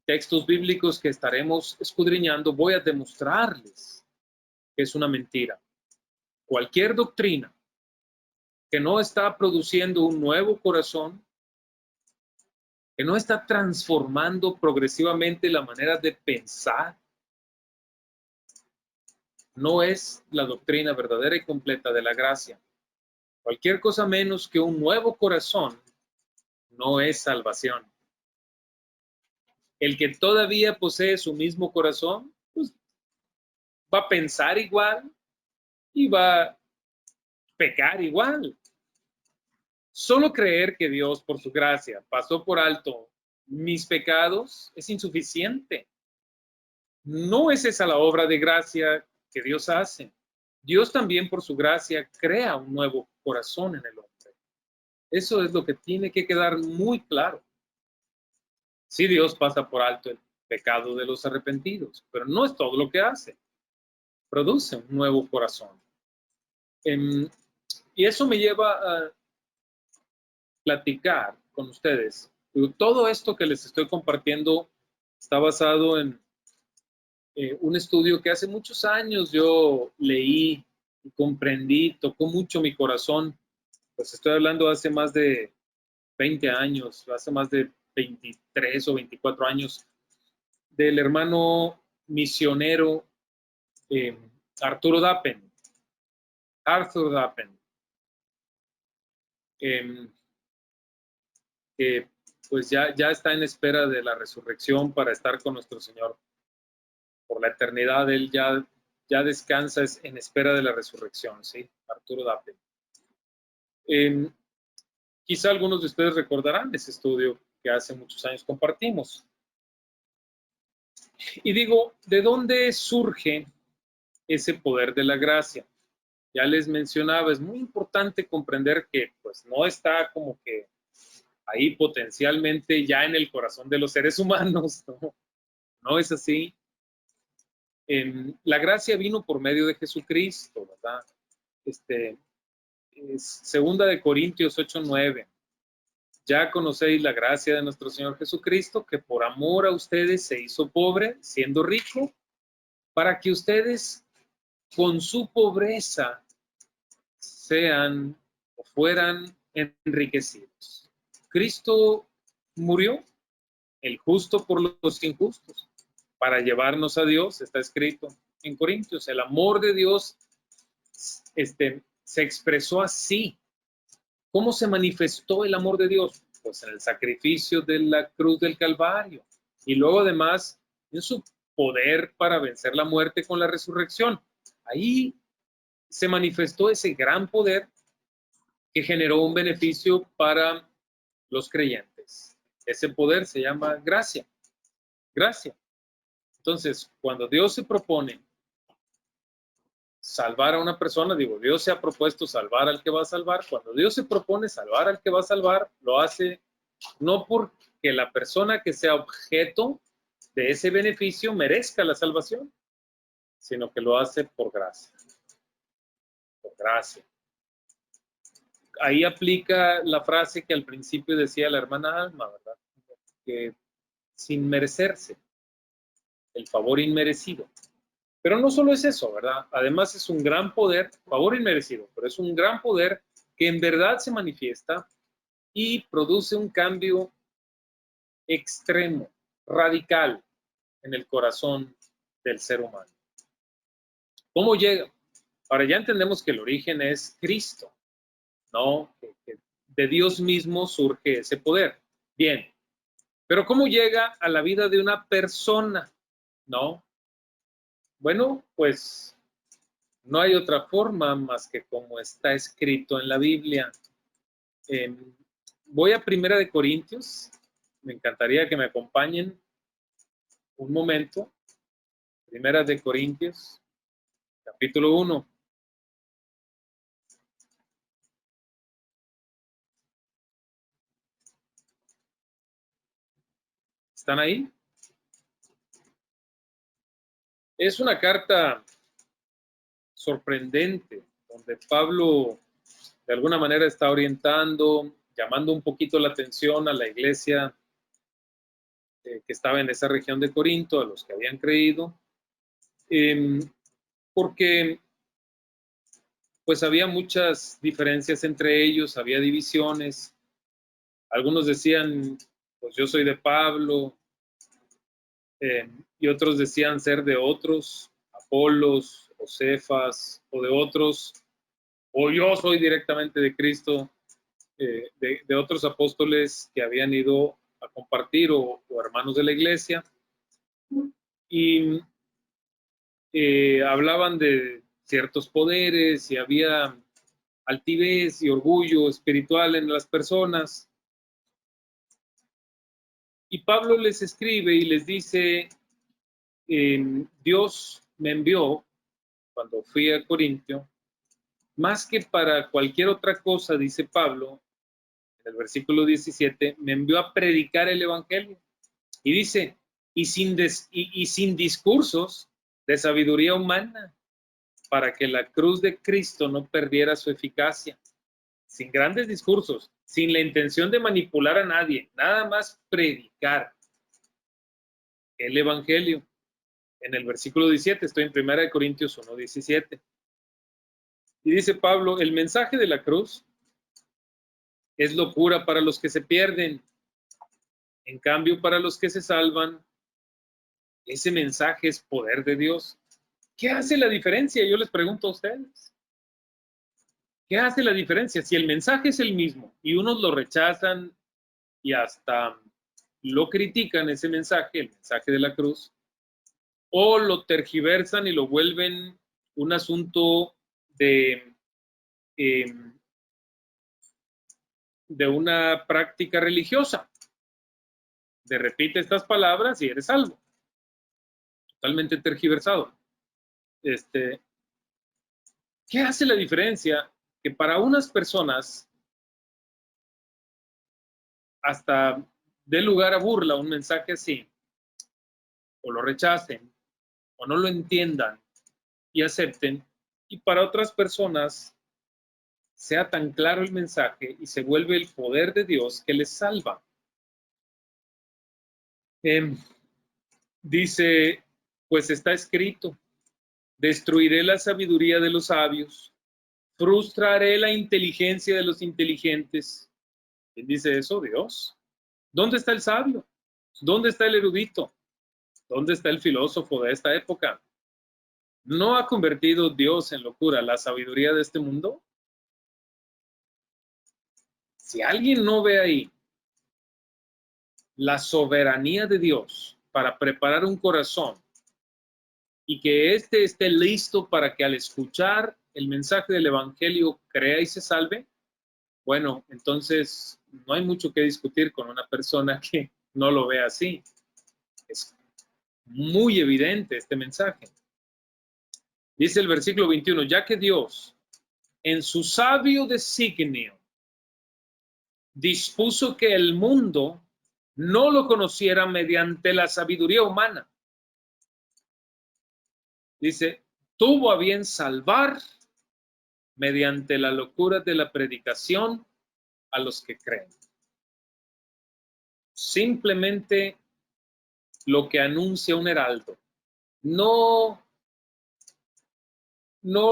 [SPEAKER 1] textos bíblicos que estaremos escudriñando, voy a demostrarles que es una mentira. Cualquier doctrina que no está produciendo un nuevo corazón, que no está transformando progresivamente la manera de pensar, no es la doctrina verdadera y completa de la gracia. Cualquier cosa menos que un nuevo corazón no es salvación. El que todavía posee su mismo corazón, pues, va a pensar igual y va a pecar igual. Solo creer que Dios, por su gracia, pasó por alto mis pecados es insuficiente. No es esa la obra de gracia que Dios hace. Dios también, por su gracia, crea un nuevo corazón en el hombre. Eso es lo que tiene que quedar muy claro. Sí, Dios pasa por alto el pecado de los arrepentidos, pero no es todo lo que hace. Produce un nuevo corazón. Y eso me lleva a platicar con ustedes. Todo esto que les estoy compartiendo está basado en un estudio que hace muchos años yo leí y comprendí, tocó mucho mi corazón. Pues estoy hablando hace más de 20 años, hace más de 23 o 24 años, del hermano misionero Arthur Dappen. Que pues ya está en espera de la resurrección para estar con nuestro Señor por la eternidad. Él ya descansa en espera de la resurrección, ¿sí? Arturo Dappen. Quizá algunos de ustedes recordarán ese estudio que hace muchos años compartimos. Y digo, ¿de dónde surge ese poder de la gracia? Ya les mencionaba, es muy importante comprender que pues no está como que ahí potencialmente ya en el corazón de los seres humanos, ¿no? No es así. La gracia vino por medio de Jesucristo, ¿verdad? Segunda de Corintios 8:9. Ya conocéis la gracia de nuestro Señor Jesucristo, que por amor a ustedes se hizo pobre, siendo rico, para que ustedes con su pobreza sean o fueran enriquecidos. Cristo murió, el justo por los injustos, para llevarnos a Dios. Está escrito en Corintios, el amor de Dios se expresó así. ¿Cómo se manifestó el amor de Dios? Pues en el sacrificio de la cruz del Calvario. Y luego además en su poder para vencer la muerte con la resurrección. Ahí se manifestó ese gran poder que generó un beneficio para los creyentes. Ese poder se llama gracia. Gracia. Entonces, cuando Dios se propone salvar a una persona, digo, Dios se ha propuesto salvar al que va a salvar. Cuando Dios se propone salvar al que va a salvar, lo hace no porque la persona que sea objeto de ese beneficio merezca la salvación, sino que lo hace por gracia. Por gracia. Ahí aplica la frase que al principio decía la hermana Alma, ¿verdad? Que sin merecerse, el favor inmerecido. Pero no solo es eso, ¿verdad? Además es un gran poder, favor inmerecido, pero es un gran poder que en verdad se manifiesta y produce un cambio extremo, radical en el corazón del ser humano. ¿Cómo llega? Ahora ya entendemos que el origen es Cristo, ¿no? Que de Dios mismo surge ese poder. Bien, pero ¿cómo llega a la vida de una persona? ¿No? Bueno, pues no hay otra forma más que como está escrito en la Biblia. Voy a 1 de Corintios. Me encantaría que me acompañen un momento. 1 de Corintios, capítulo 1. ¿Están ahí? Es una carta sorprendente, donde Pablo de alguna manera está orientando, llamando un poquito la atención a la iglesia que estaba en esa región de Corinto, a los que habían creído, porque pues había muchas diferencias entre ellos, había divisiones. Algunos decían, pues yo soy de Pablo, y otros decían ser de otros, Apolos o Cefas, o de otros, o yo soy directamente de Cristo, de otros apóstoles que habían ido a compartir o hermanos de la iglesia, y hablaban de ciertos poderes y había altivez y orgullo espiritual en las personas. Y Pablo les escribe y les dice, Dios me envió cuando fui a Corintio, más que para cualquier otra cosa, dice Pablo, en el versículo 17, me envió a predicar el evangelio. Y dice, y sin discursos de sabiduría humana, para que la cruz de Cristo no perdiera su eficacia. Sin grandes discursos, sin la intención de manipular a nadie, nada más predicar el evangelio. En el versículo 17, estoy en 1 Corintios 1, 17. Y dice Pablo, el mensaje de la cruz es locura para los que se pierden. En cambio, para los que se salvan, ese mensaje es poder de Dios. ¿Qué hace la diferencia? Yo les pregunto a ustedes. ¿Qué hace la diferencia? Si el mensaje es el mismo y unos lo rechazan y hasta lo critican, ese mensaje, el mensaje de la cruz, o lo tergiversan y lo vuelven un asunto de una práctica religiosa. De repite estas palabras y eres salvo. Totalmente tergiversado. ¿Qué hace la diferencia? Que para unas personas hasta dé lugar a burla un mensaje así, o lo rechacen, o no lo entiendan y acepten, y para otras personas sea tan claro el mensaje y se vuelve el poder de Dios que les salva. Dice, pues está escrito, destruiré la sabiduría de los sabios Frustraré la inteligencia de los inteligentes. ¿Quién dice eso? Dios. ¿Dónde está el sabio? ¿Dónde está el erudito? ¿Dónde está el filósofo de esta época? ¿No ha convertido Dios en locura la sabiduría de este mundo? Si alguien no ve ahí la soberanía de Dios para preparar un corazón y que éste esté listo para que al escuchar el mensaje del Evangelio crea y se salve, bueno, entonces no hay mucho que discutir con una persona que no lo ve así. Es muy evidente este mensaje. Dice el versículo 21, ya que Dios, en su sabio designio, dispuso que el mundo no lo conociera mediante la sabiduría humana. Dice, tuvo a bien salvar mediante la locura de la predicación a los que creen. Simplemente lo que anuncia un heraldo. No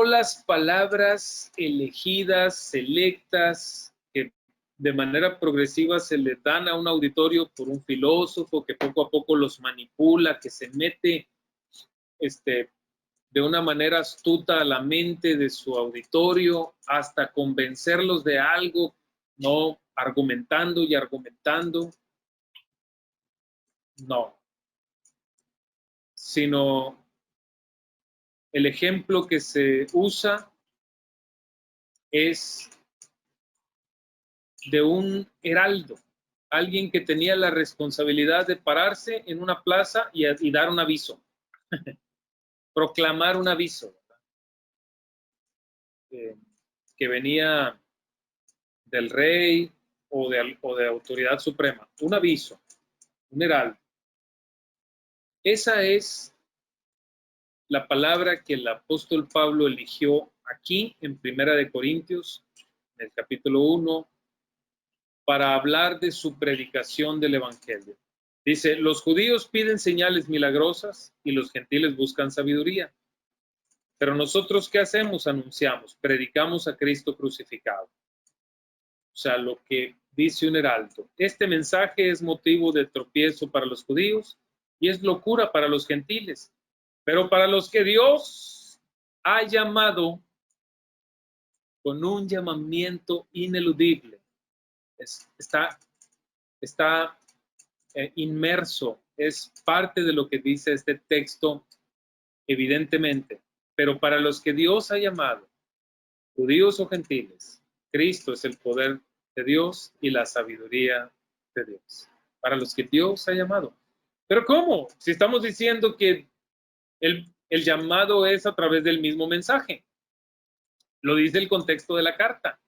[SPEAKER 1] las palabras elegidas, selectas, que de manera progresiva se le dan a un auditorio por un filósofo que poco a poco los manipula, que se mete de una manera astuta a la mente de su auditorio hasta convencerlos de algo, no argumentando y argumentando. No, sino el ejemplo que se usa es de un heraldo, alguien que tenía la responsabilidad de pararse en una plaza y dar un aviso, proclamar un aviso, que venía del rey o de autoridad suprema, un aviso, un heraldo. Esa es la palabra que el apóstol Pablo eligió aquí en Primera de Corintios, en el capítulo 1, para hablar de su predicación del Evangelio. Dice, los judíos piden señales milagrosas y los gentiles buscan sabiduría. Pero nosotros, ¿qué hacemos? Anunciamos, predicamos a Cristo crucificado. O sea, lo que dice un heraldo. Este mensaje es motivo de tropiezo para los judíos y es locura para los gentiles. Pero para los que Dios ha llamado con un llamamiento ineludible, está inmerso, es parte de lo que dice este texto, evidentemente. Pero para los que Dios ha llamado, judíos o gentiles, Cristo es el poder de Dios y la sabiduría de Dios. Para los que Dios ha llamado. ¿Pero cómo? Si estamos diciendo que el llamado es a través del mismo mensaje. Lo dice el contexto de la carta.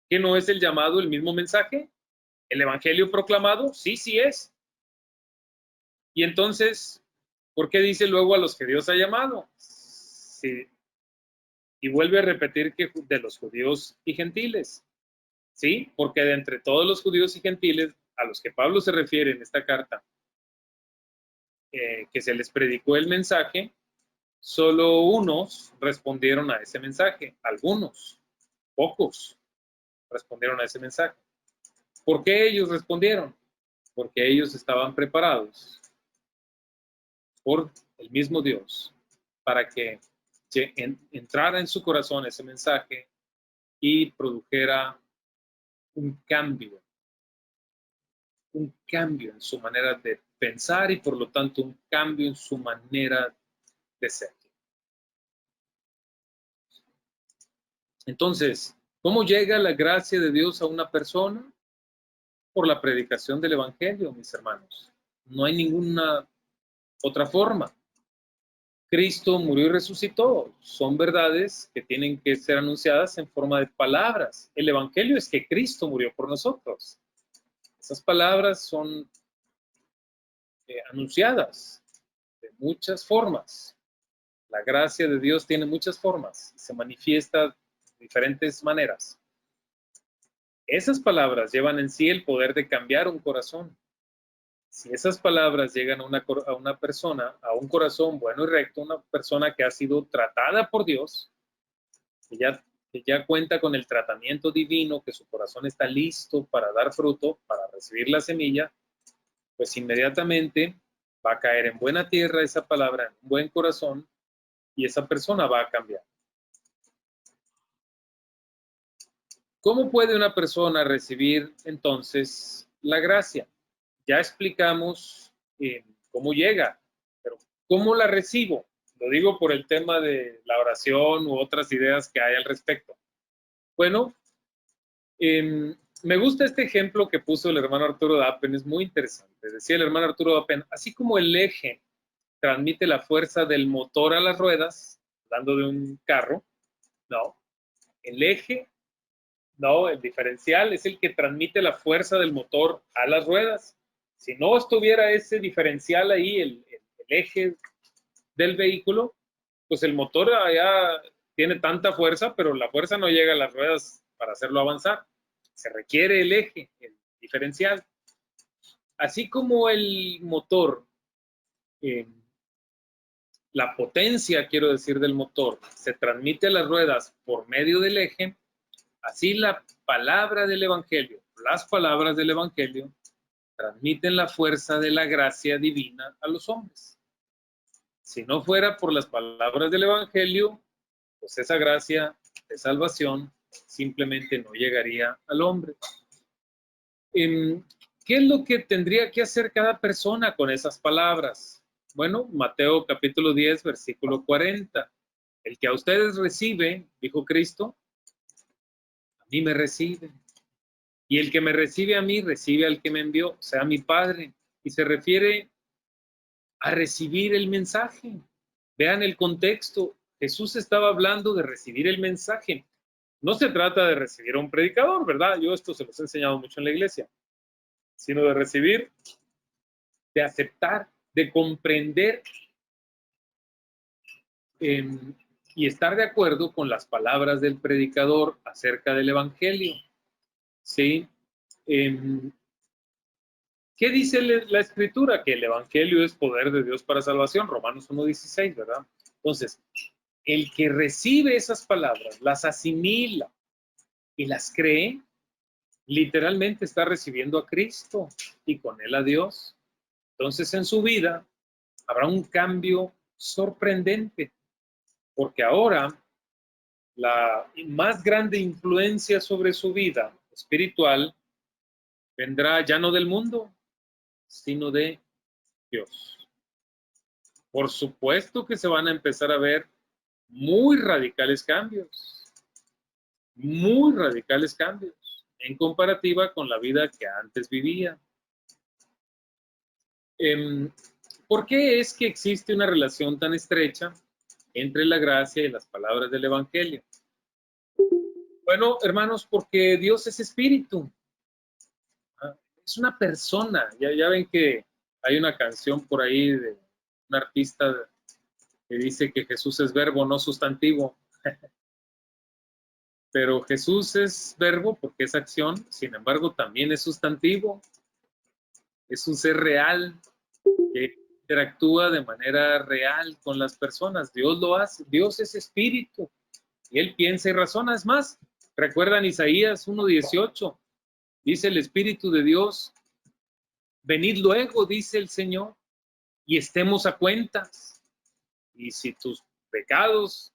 [SPEAKER 1] ¿Que no es el llamado el mismo mensaje? ¿El evangelio proclamado? Sí, sí es. Y entonces, ¿por qué dice luego a los que Dios ha llamado? Sí. Y vuelve a repetir que de los judíos y gentiles. ¿Sí? Porque de entre todos los judíos y gentiles a los que Pablo se refiere en esta carta, que se les predicó el mensaje, solo unos respondieron a ese mensaje. Algunos, pocos, respondieron a ese mensaje. ¿Por qué ellos respondieron? Porque ellos estaban preparados por el mismo Dios para que entrara en su corazón ese mensaje y produjera un cambio en su manera de pensar y por lo tanto un cambio en su manera de ser. Entonces, ¿cómo llega la gracia de Dios a una persona? Por la predicación del Evangelio, mis hermanos. No hay ninguna otra forma. Cristo murió y resucitó. Son verdades que tienen que ser anunciadas en forma de palabras. El Evangelio es que Cristo murió por nosotros. Esas palabras son anunciadas de muchas formas. La gracia de Dios tiene muchas formas. Se manifiesta de diferentes maneras. Esas palabras llevan en sí el poder de cambiar un corazón. Si esas palabras llegan a una persona, a un corazón bueno y recto, una persona que ha sido tratada por Dios, que ya que ya cuenta con el tratamiento divino, que su corazón está listo para dar fruto, para recibir la semilla, pues inmediatamente va a caer en buena tierra esa palabra, en un buen corazón, y esa persona va a cambiar. ¿Cómo puede una persona recibir entonces la gracia? Ya explicamos cómo llega, pero ¿cómo la recibo? Lo digo por el tema de la oración u otras ideas que hay al respecto. Bueno, me gusta este ejemplo que puso el hermano Arturo Dappen, es muy interesante. Decía el hermano Arturo Dappen, así como el eje transmite la fuerza del motor a las ruedas, hablando de un carro, no, el eje, no, el diferencial es el que transmite la fuerza del motor a las ruedas. Si no estuviera ese diferencial ahí, el eje del vehículo, pues el motor allá tiene tanta fuerza, pero la fuerza no llega a las ruedas para hacerlo avanzar. Se requiere el eje, el diferencial. Así como el motor, la potencia, quiero decir, del motor, se transmite a las ruedas por medio del eje, así la palabra del Evangelio, las palabras del Evangelio, transmiten la fuerza de la gracia divina a los hombres. Si no fuera por las palabras del Evangelio, pues esa gracia de salvación simplemente no llegaría al hombre. ¿Qué es lo que tendría que hacer cada persona con esas palabras? Bueno, Mateo capítulo 10, versículo 40. El que a ustedes recibe, dijo Cristo, a mí me recibe. Y el que me recibe a mí, recibe al que me envió, o sea, mi Padre. Y se refiere a recibir el mensaje. Vean el contexto. Jesús estaba hablando de recibir el mensaje. No se trata de recibir a un predicador, ¿verdad? Yo esto se los he enseñado mucho en la iglesia. Sino de recibir, de aceptar, de comprender y estar de acuerdo con las palabras del predicador acerca del Evangelio. ¿Sí? ¿Qué dice la Escritura? Que el Evangelio es poder de Dios para salvación, Romanos 1:16, ¿verdad? Entonces, el que recibe esas palabras, las asimila y las cree, literalmente está recibiendo a Cristo y con él a Dios. Entonces, en su vida habrá un cambio sorprendente, porque ahora la más grande influencia sobre su vida espiritual vendrá ya no del mundo, sino de Dios. Por supuesto que se van a empezar a ver muy radicales cambios en comparativa con la vida que antes vivía. ¿Por qué es que existe una relación tan estrecha entre la gracia y las palabras del Evangelio? Bueno, hermanos, porque Dios es espíritu. Es una persona. Ya ven que hay una canción por ahí de un artista que dice que Jesús es verbo, no sustantivo. Pero Jesús es verbo porque es acción, sin embargo también es sustantivo. Es un ser real que interactúa de manera real con las personas. Dios lo hace. Dios es espíritu y Él piensa y razona. Es más, recuerdan Isaías 1:18. Dice el Espíritu de Dios, venid luego, dice el Señor, y estemos a cuentas. Y si tus pecados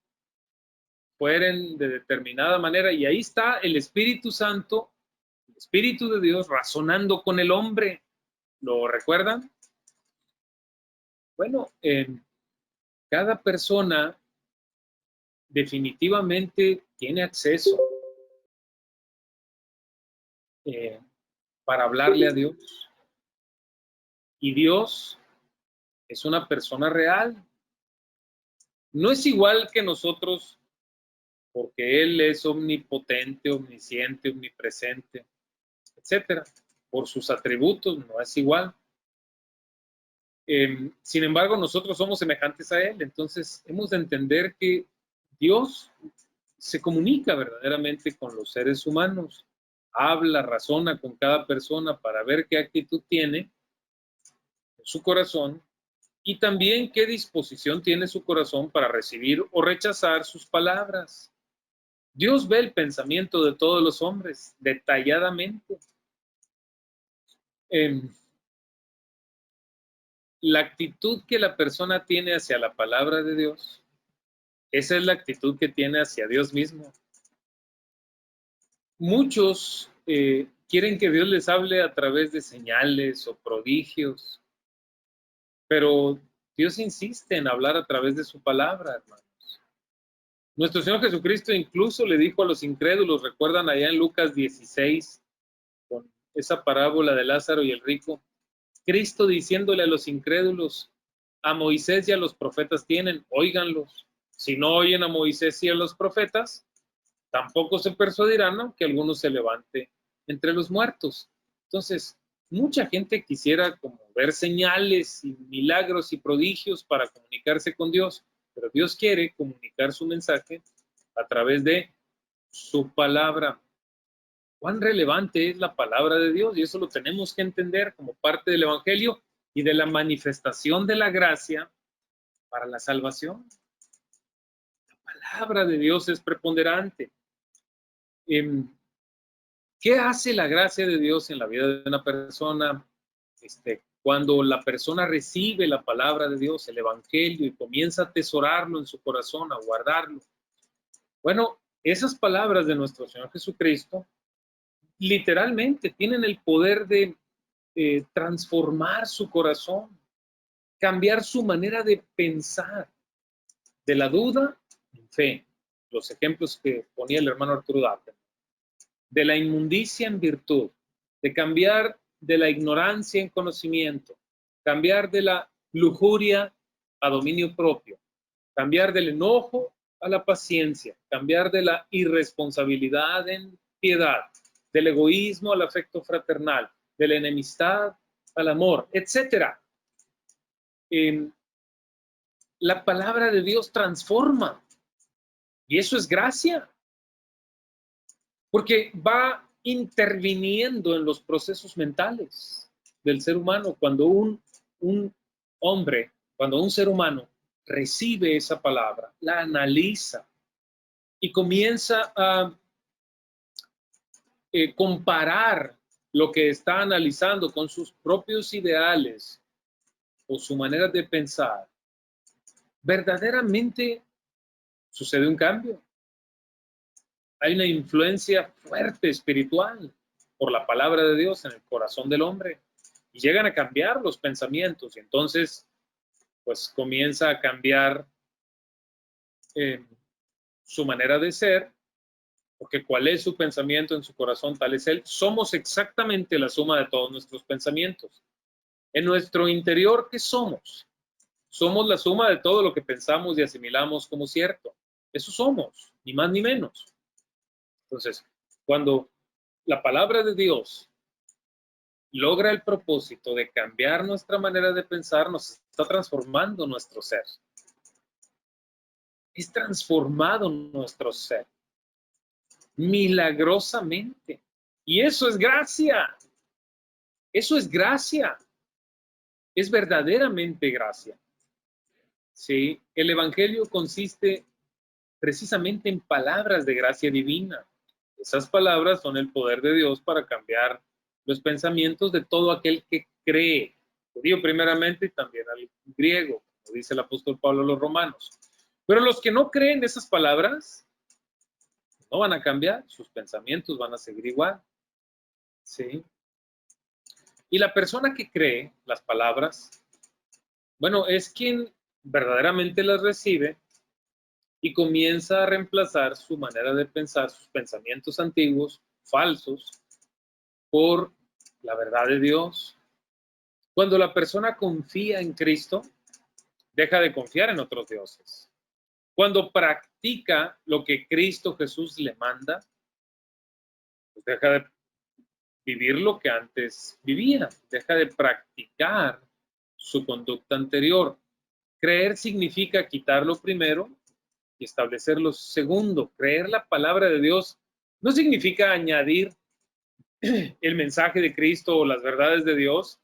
[SPEAKER 1] fueren de determinada manera, y ahí está el Espíritu Santo, el Espíritu de Dios razonando con el hombre. ¿Lo recuerdan? Bueno, cada persona definitivamente tiene acceso para hablarle a Dios. Y Dios es una persona real. No es igual que nosotros, porque Él es omnipotente, omnisciente, omnipresente, etcétera. Por sus atributos no es igual. Sin embargo, nosotros somos semejantes a Él, entonces hemos de entender que Dios se comunica verdaderamente con los seres humanos, habla, razona con cada persona para ver qué actitud tiene en su corazón y también qué disposición tiene su corazón para recibir o rechazar sus palabras. Dios ve el pensamiento de todos los hombres detalladamente. La actitud que la persona tiene hacia la palabra de Dios, esa es la actitud que tiene hacia Dios mismo. Muchos quieren que Dios les hable a través de señales o prodigios, pero Dios insiste en hablar a través de su palabra, hermanos. Nuestro Señor Jesucristo incluso le dijo a los incrédulos, recuerdan allá en Lucas 16, con esa parábola de Lázaro y el rico, Cristo diciéndole a los incrédulos, a Moisés y a los profetas tienen, óiganlos. Si no oyen a Moisés y a los profetas, tampoco se persuadirán, ¿no?, que alguno se levante entre los muertos. Entonces, mucha gente quisiera como ver señales y milagros y prodigios para comunicarse con Dios, pero Dios quiere comunicar su mensaje a través de su palabra. Cuán relevante es la palabra de Dios, y eso lo tenemos que entender como parte del Evangelio y de la manifestación de la gracia para la salvación. La palabra de Dios es preponderante. ¿Qué hace la gracia de Dios en la vida de una persona? Cuando la persona recibe la palabra de Dios, el Evangelio, y comienza a atesorarlo en su corazón, a guardarlo. Bueno, esas palabras de nuestro Señor Jesucristo literalmente tienen el poder de transformar su corazón, cambiar su manera de pensar, de la duda en fe. Los ejemplos que ponía el hermano Arturo Data, de la inmundicia en virtud, de cambiar de la ignorancia en conocimiento, cambiar de la lujuria a dominio propio, cambiar del enojo a la paciencia, cambiar de la irresponsabilidad en piedad, del egoísmo al afecto fraternal, de la enemistad al amor, etc. La palabra de Dios transforma, y eso es gracia, porque va interviniendo en los procesos mentales del ser humano. Cuando un hombre, cuando un ser humano recibe esa palabra, la analiza y comienza a comparar lo que está analizando con sus propios ideales o su manera de pensar, verdaderamente sucede un cambio. Hay una influencia fuerte espiritual por la palabra de Dios en el corazón del hombre, y llegan a cambiar los pensamientos, y entonces pues comienza a cambiar su manera de ser, porque cuál es su pensamiento en su corazón, tal es él. Somos exactamente la suma de todos nuestros pensamientos. En nuestro interior, ¿qué somos? Somos la suma de todo lo que pensamos y asimilamos como cierto. Eso somos, ni más ni menos. Entonces, cuando la palabra de Dios logra el propósito de cambiar nuestra manera de pensar, nos está transformando nuestro ser. Es transformado nuestro ser milagrosamente. Y eso es gracia. Eso es gracia. Es verdaderamente gracia. Sí, el Evangelio consiste precisamente en palabras de gracia divina. Esas palabras son el poder de Dios para cambiar los pensamientos de todo aquel que cree, judío primeramente y también al griego, como dice el apóstol Pablo a los romanos. Pero los que no creen esas palabras no van a cambiar, sus pensamientos van a seguir igual. ¿Sí? Y la persona que cree las palabras, bueno, es quien verdaderamente las recibe y comienza a reemplazar su manera de pensar, sus pensamientos antiguos, falsos, por la verdad de Dios. Cuando la persona confía en Cristo, deja de confiar en otros dioses. Cuando practica lo que Cristo Jesús le manda, pues deja de vivir lo que antes vivía, deja de practicar su conducta anterior. Creer significa quitar lo primero y establecer lo segundo. Creer la palabra de Dios no significa añadir el mensaje de Cristo o las verdades de Dios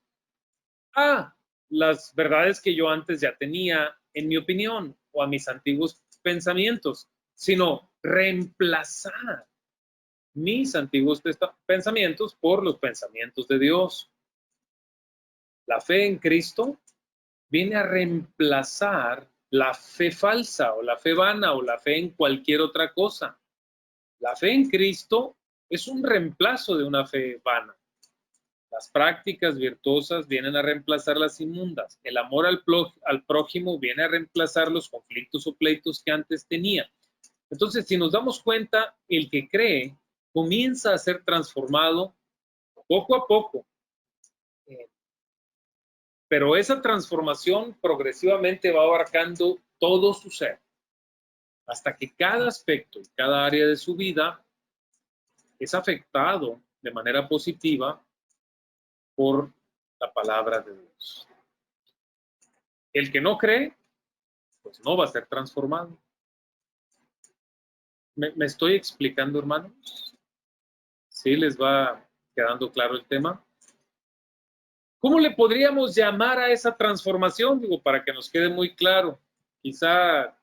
[SPEAKER 1] a las verdades que yo antes ya tenía, en mi opinión, o a mis antiguos pensamientos, sino reemplazar mis antiguos pensamientos por los pensamientos de Dios. La fe en Cristo viene a reemplazar la fe falsa o la fe vana o la fe en cualquier otra cosa. La fe en Cristo es un reemplazo de una fe vana. Las prácticas virtuosas vienen a reemplazar las inmundas. El amor al prójimo viene a reemplazar los conflictos o pleitos que antes tenía. Entonces, si nos damos cuenta, el que cree comienza a ser transformado poco a poco. Pero esa transformación progresivamente va abarcando todo su ser, hasta que cada aspecto y cada área de su vida es afectado de manera positiva por la palabra de Dios. El que no cree, pues no va a ser transformado. ¿Me estoy explicando, hermanos? ¿Sí les va quedando claro el tema? ¿Cómo le podríamos llamar a esa transformación? Digo, para que nos quede muy claro. Quizá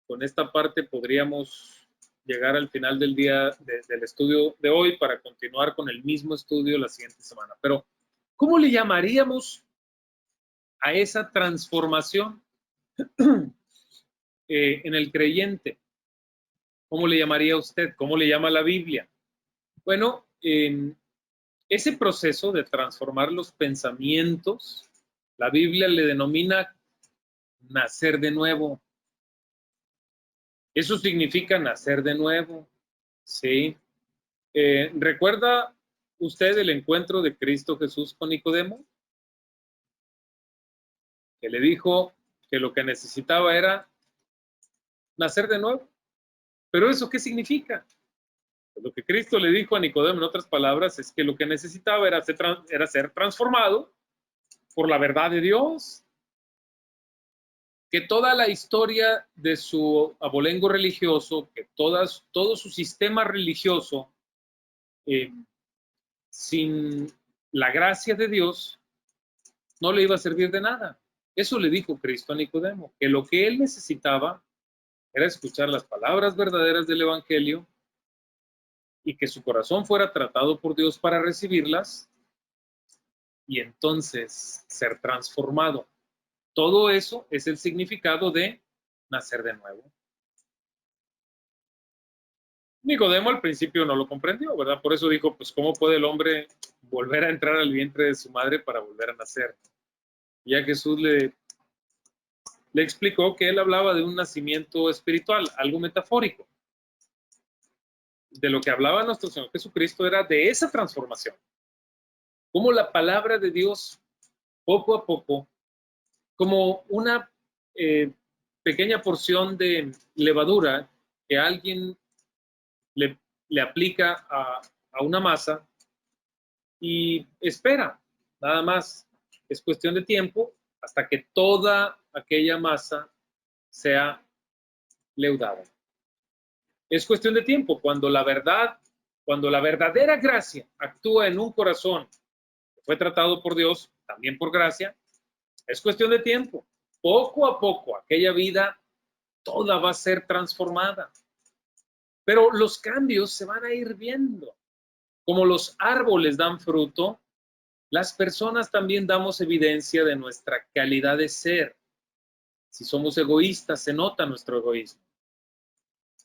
[SPEAKER 1] con esta parte podríamos llegar al final del día del estudio de hoy para continuar con el mismo estudio la siguiente semana. Pero, ¿cómo le llamaríamos a esa transformación en el creyente? ¿Cómo le llamaría usted? ¿Cómo le llama la Biblia? Bueno, ese proceso de transformar los pensamientos, la Biblia le denomina nacer de nuevo. Eso significa nacer de nuevo, ¿sí? ¿Recuerda usted el encuentro de Cristo Jesús con Nicodemo? Que le dijo que lo que necesitaba era nacer de nuevo. ¿Pero eso qué significa? Lo que Cristo le dijo a Nicodemo, en otras palabras, es que lo que necesitaba era ser transformado por la verdad de Dios. Que toda la historia de su abolengo religioso, que todo su sistema religioso, sin la gracia de Dios, no le iba a servir de nada. Eso le dijo Cristo a Nicodemo, que lo que él necesitaba era escuchar las palabras verdaderas del Evangelio y que su corazón fuera tratado por Dios para recibirlas y entonces ser transformado. Todo eso es el significado de nacer de nuevo. Nicodemo al principio no lo comprendió, ¿verdad? Por eso dijo, pues, ¿cómo puede el hombre volver a entrar al vientre de su madre para volver a nacer? Y ya Jesús le explicó que él hablaba de un nacimiento espiritual, algo metafórico. De lo que hablaba nuestro Señor Jesucristo era de esa transformación. Cómo la palabra de Dios, poco a poco, como una pequeña porción de levadura que alguien le aplica a una masa y espera, nada más. Es cuestión de tiempo hasta que toda aquella masa sea leudada. Es cuestión de tiempo. Cuando la verdadera gracia actúa en un corazón que fue tratado por Dios, también por gracia, es cuestión de tiempo. Poco a poco, aquella vida toda va a ser transformada. Pero los cambios se van a ir viendo. Como los árboles dan fruto, las personas también damos evidencia de nuestra calidad de ser. Si somos egoístas, se nota nuestro egoísmo.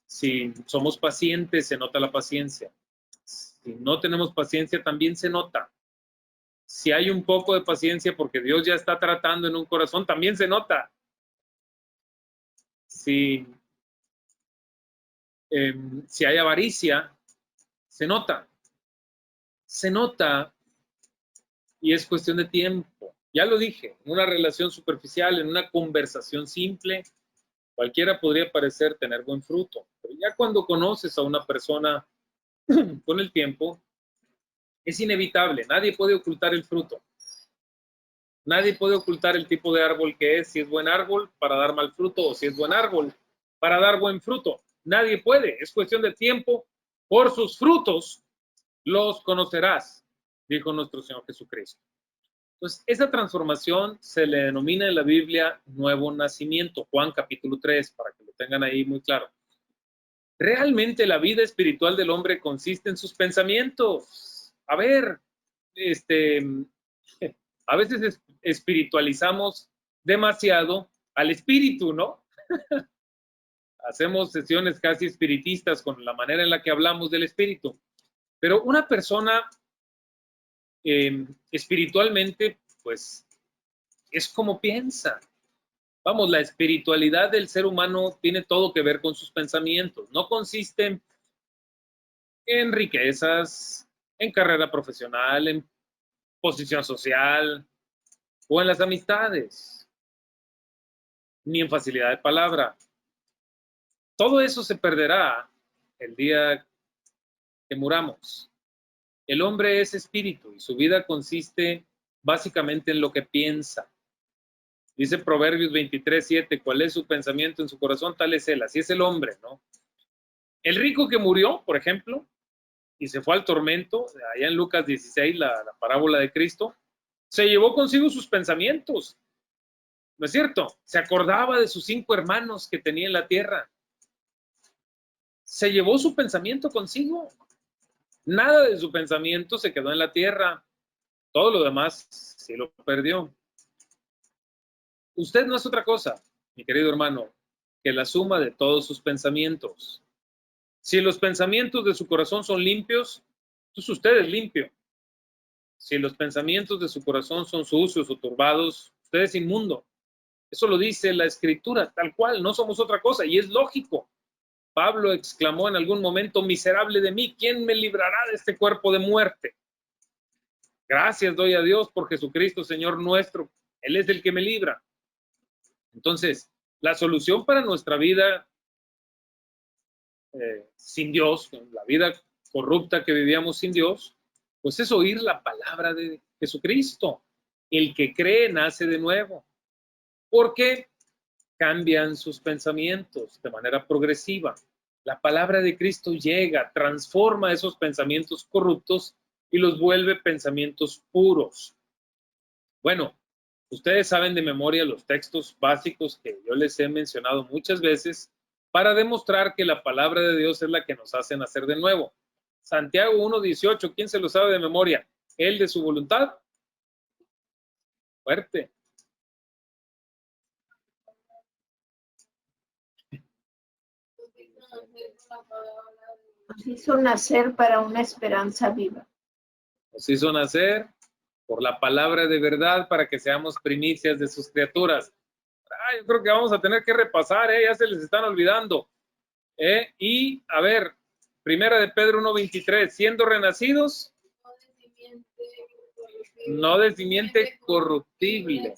[SPEAKER 1] Si somos pacientes, se nota la paciencia. Si no tenemos paciencia, también se nota. Si hay un poco de paciencia porque Dios ya está tratando en un corazón, también se nota. Si hay avaricia, se nota. Se nota y es cuestión de tiempo. Ya lo dije, en una relación superficial, en una conversación simple, cualquiera podría parecer tener buen fruto. Pero ya cuando conoces a una persona con el tiempo, es inevitable. Nadie puede ocultar el fruto. Nadie puede ocultar el tipo de árbol que es, si es buen árbol para dar mal fruto o si es buen árbol para dar buen fruto. Nadie puede. Es cuestión de tiempo. Por sus frutos los conocerás, dijo nuestro Señor Jesucristo. Entonces, esa transformación se le denomina en la Biblia nuevo nacimiento, Juan capítulo 3, para que lo tengan ahí muy claro. Realmente la vida espiritual del hombre consiste en sus pensamientos. A ver, a veces espiritualizamos demasiado al espíritu, ¿no? Hacemos sesiones casi espiritistas con la manera en la que hablamos del espíritu. Pero una persona espiritualmente, pues, es como piensa. Vamos, la espiritualidad del ser humano tiene todo que ver con sus pensamientos. No consiste en riquezas, en carrera profesional, en posición social o en las amistades, ni en facilidad de palabra. Todo eso se perderá el día que muramos. El hombre es espíritu y su vida consiste básicamente en lo que piensa. Dice Proverbios 23:7, ¿cuál es su pensamiento en su corazón? Tal es él, así es el hombre, ¿no? El rico que murió, por ejemplo, y se fue al tormento, allá en Lucas 16, la parábola de Cristo, se llevó consigo sus pensamientos, ¿no es cierto? Se acordaba de sus 5 hermanos que tenía en la tierra. Se llevó su pensamiento consigo. Nada de su pensamiento se quedó en la tierra. Todo lo demás sí lo perdió. Usted no es otra cosa, mi querido hermano, que la suma de todos sus pensamientos. Si los pensamientos de su corazón son limpios, entonces usted es limpio. Si los pensamientos de su corazón son sucios o turbados, usted es inmundo. Eso lo dice la Escritura, tal cual, no somos otra cosa, y es lógico. Pablo exclamó en algún momento, miserable de mí, ¿quién me librará de este cuerpo de muerte? Gracias doy a Dios por Jesucristo, Señor nuestro. Él es el que me libra. Entonces, la solución para nuestra vida sin Dios, la vida corrupta que vivíamos sin Dios, pues es oír la palabra de Jesucristo. El que cree nace de nuevo. Porque cambian sus pensamientos de manera progresiva. La palabra de Cristo llega, transforma esos pensamientos corruptos y los vuelve pensamientos puros. Bueno, ustedes saben de memoria los textos básicos que yo les he mencionado muchas veces para demostrar que la palabra de Dios es la que nos hace nacer de nuevo. Santiago 1:18, ¿quién se lo sabe de memoria? ¿El de su voluntad? Fuerte.
[SPEAKER 2] Nos hizo nacer para una esperanza viva.
[SPEAKER 1] Nos hizo nacer por la palabra de verdad para que seamos primicias de sus criaturas. Yo creo que vamos a tener que repasar, ya se les están olvidando. Y a ver, primera de Pedro 1:23, siendo renacidos, no de simiente corruptible,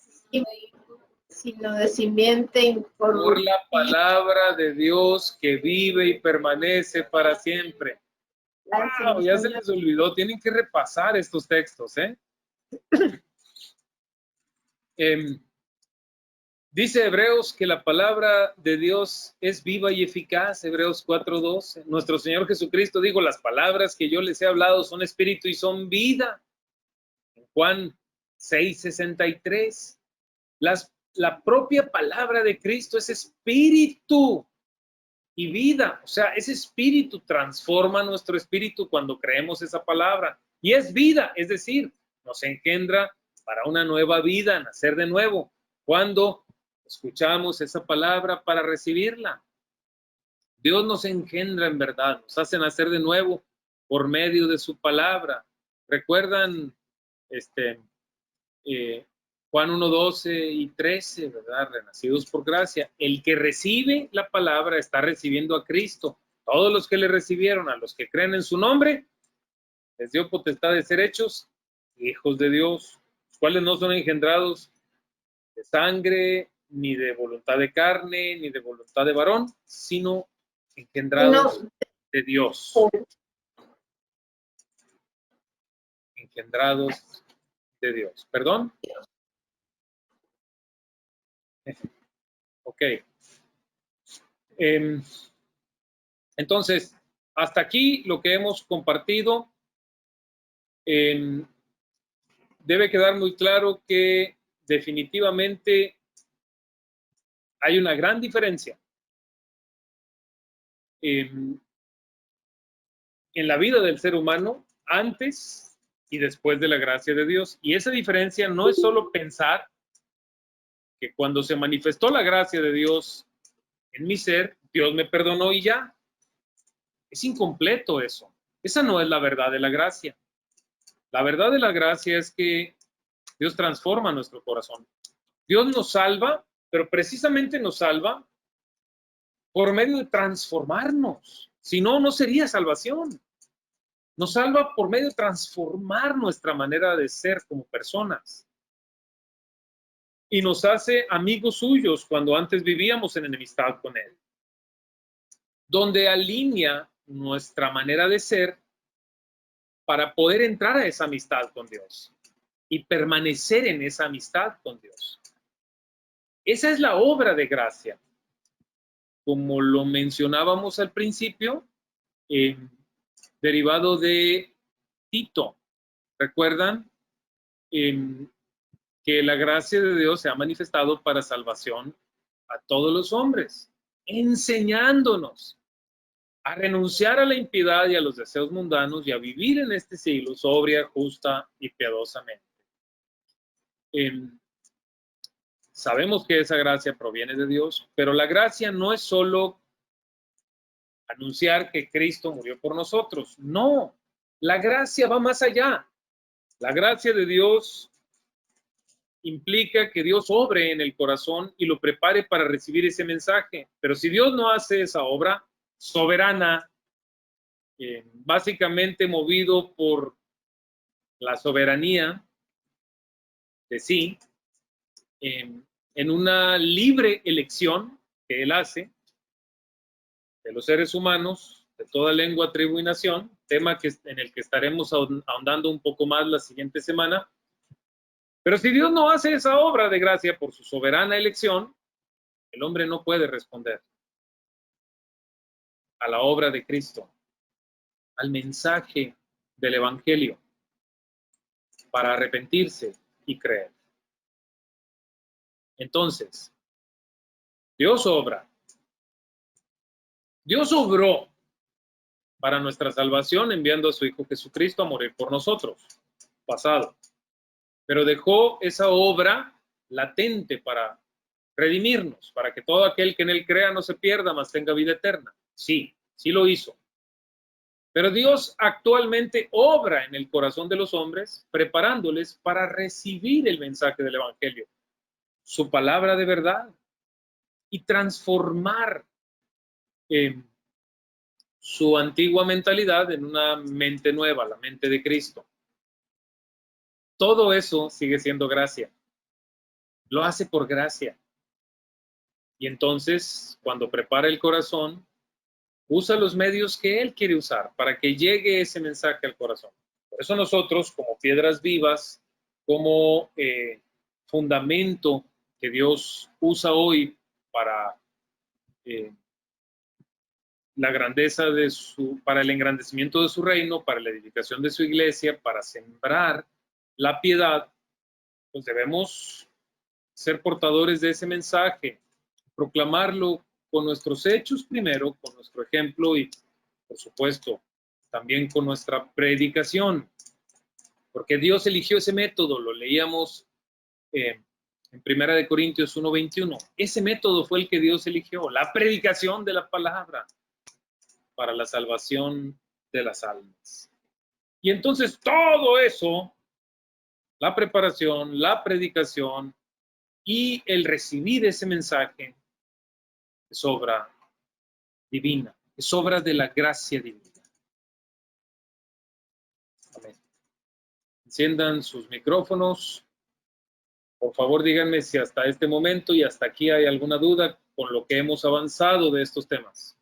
[SPEAKER 2] sino de simiente
[SPEAKER 1] por
[SPEAKER 2] incorruptible.
[SPEAKER 1] la palabra de Dios que vive y permanece para siempre. Wow, ya se les olvidó, tienen que repasar estos textos, Dice Hebreos que la palabra de Dios es viva y eficaz, Hebreos 4:12. Nuestro Señor Jesucristo dijo, las palabras que yo les he hablado son espíritu y son vida. En Juan 6:63. La propia palabra de Cristo es espíritu y vida. O sea, ese espíritu transforma nuestro espíritu cuando creemos esa palabra. Y es vida, es decir, nos engendra para una nueva vida, nacer de nuevo. Cuando escuchamos esa palabra para recibirla. Dios nos engendra en verdad, nos hace nacer de nuevo por medio de su palabra. ¿Recuerdan Juan 1:12 y 13, ¿verdad? Renacidos por gracia. El que recibe la palabra está recibiendo a Cristo. Todos los que le recibieron, a los que creen en su nombre, les dio potestad de ser hechos hijos de Dios, los cuales no son engendrados de sangre, ni de voluntad de carne, ni de voluntad de varón, sino engendrados de Dios. Engendrados de Dios. ¿Perdón? Ok. Entonces, hasta aquí lo que hemos compartido. Debe quedar muy claro que definitivamente hay una gran diferencia en la vida del ser humano antes y después de la gracia de Dios. Y esa diferencia no es solo pensar que cuando se manifestó la gracia de Dios en mi ser, Dios me perdonó y ya. Es incompleto eso. Esa no es la verdad de la gracia. La verdad de la gracia es que Dios transforma nuestro corazón. Dios nos salva, pero precisamente nos salva por medio de transformarnos. Si no, no sería salvación. Nos salva por medio de transformar nuestra manera de ser como personas. Y nos hace amigos suyos cuando antes vivíamos en enemistad con Él. Donde alinea nuestra manera de ser para poder entrar a esa amistad con Dios y permanecer en esa amistad con Dios. Esa es la obra de gracia. Como lo mencionábamos al principio, derivado de Tito. ¿Recuerdan? Que la gracia de Dios se ha manifestado para salvación a todos los hombres, enseñándonos a renunciar a la impiedad y a los deseos mundanos y a vivir en este siglo sobria, justa y piadosamente. Sabemos que esa gracia proviene de Dios, pero la gracia no es solo anunciar que Cristo murió por nosotros. No, la gracia va más allá. La gracia de Dios implica que Dios obre en el corazón y lo prepare para recibir ese mensaje. Pero si Dios no hace esa obra soberana, básicamente movido por la soberanía de sí, en una libre elección que Él hace de los seres humanos, de toda lengua, tribu y nación, tema en el que estaremos ahondando un poco más la siguiente semana. Pero si Dios no hace esa obra de gracia por su soberana elección, el hombre no puede responder a la obra de Cristo, al mensaje del Evangelio, para arrepentirse y creer. Entonces, Dios obra. Dios obró para nuestra salvación enviando a su Hijo Jesucristo a morir por nosotros, pasado. Pero dejó esa obra latente para redimirnos, para que todo aquel que en Él crea no se pierda, mas tenga vida eterna. Sí, sí lo hizo. Pero Dios actualmente obra en el corazón de los hombres, preparándoles para recibir el mensaje del Evangelio, su palabra de verdad, y transformar su antigua mentalidad en una mente nueva, la mente de Cristo. Todo eso sigue siendo gracia. Lo hace por gracia. Y entonces, cuando prepara el corazón, usa los medios que Él quiere usar para que llegue ese mensaje al corazón. Por eso nosotros, como piedras vivas, como fundamento que Dios usa hoy para la grandeza para el engrandecimiento de su reino, para la edificación de su iglesia, para sembrar la piedad, pues debemos ser portadores de ese mensaje, proclamarlo con nuestros hechos primero, con nuestro ejemplo y, por supuesto, también con nuestra predicación, porque Dios eligió ese método, lo leíamos en 1 Corintios 1:21. Ese método fue el que Dios eligió, la predicación de la palabra para la salvación de las almas. Y entonces todo eso, la preparación, la predicación y el recibir ese mensaje, es obra divina, es obra de la gracia divina. Amén. Enciendan sus micrófonos. Por favor, díganme si hasta este momento y hasta aquí hay alguna duda con lo que hemos avanzado de estos temas.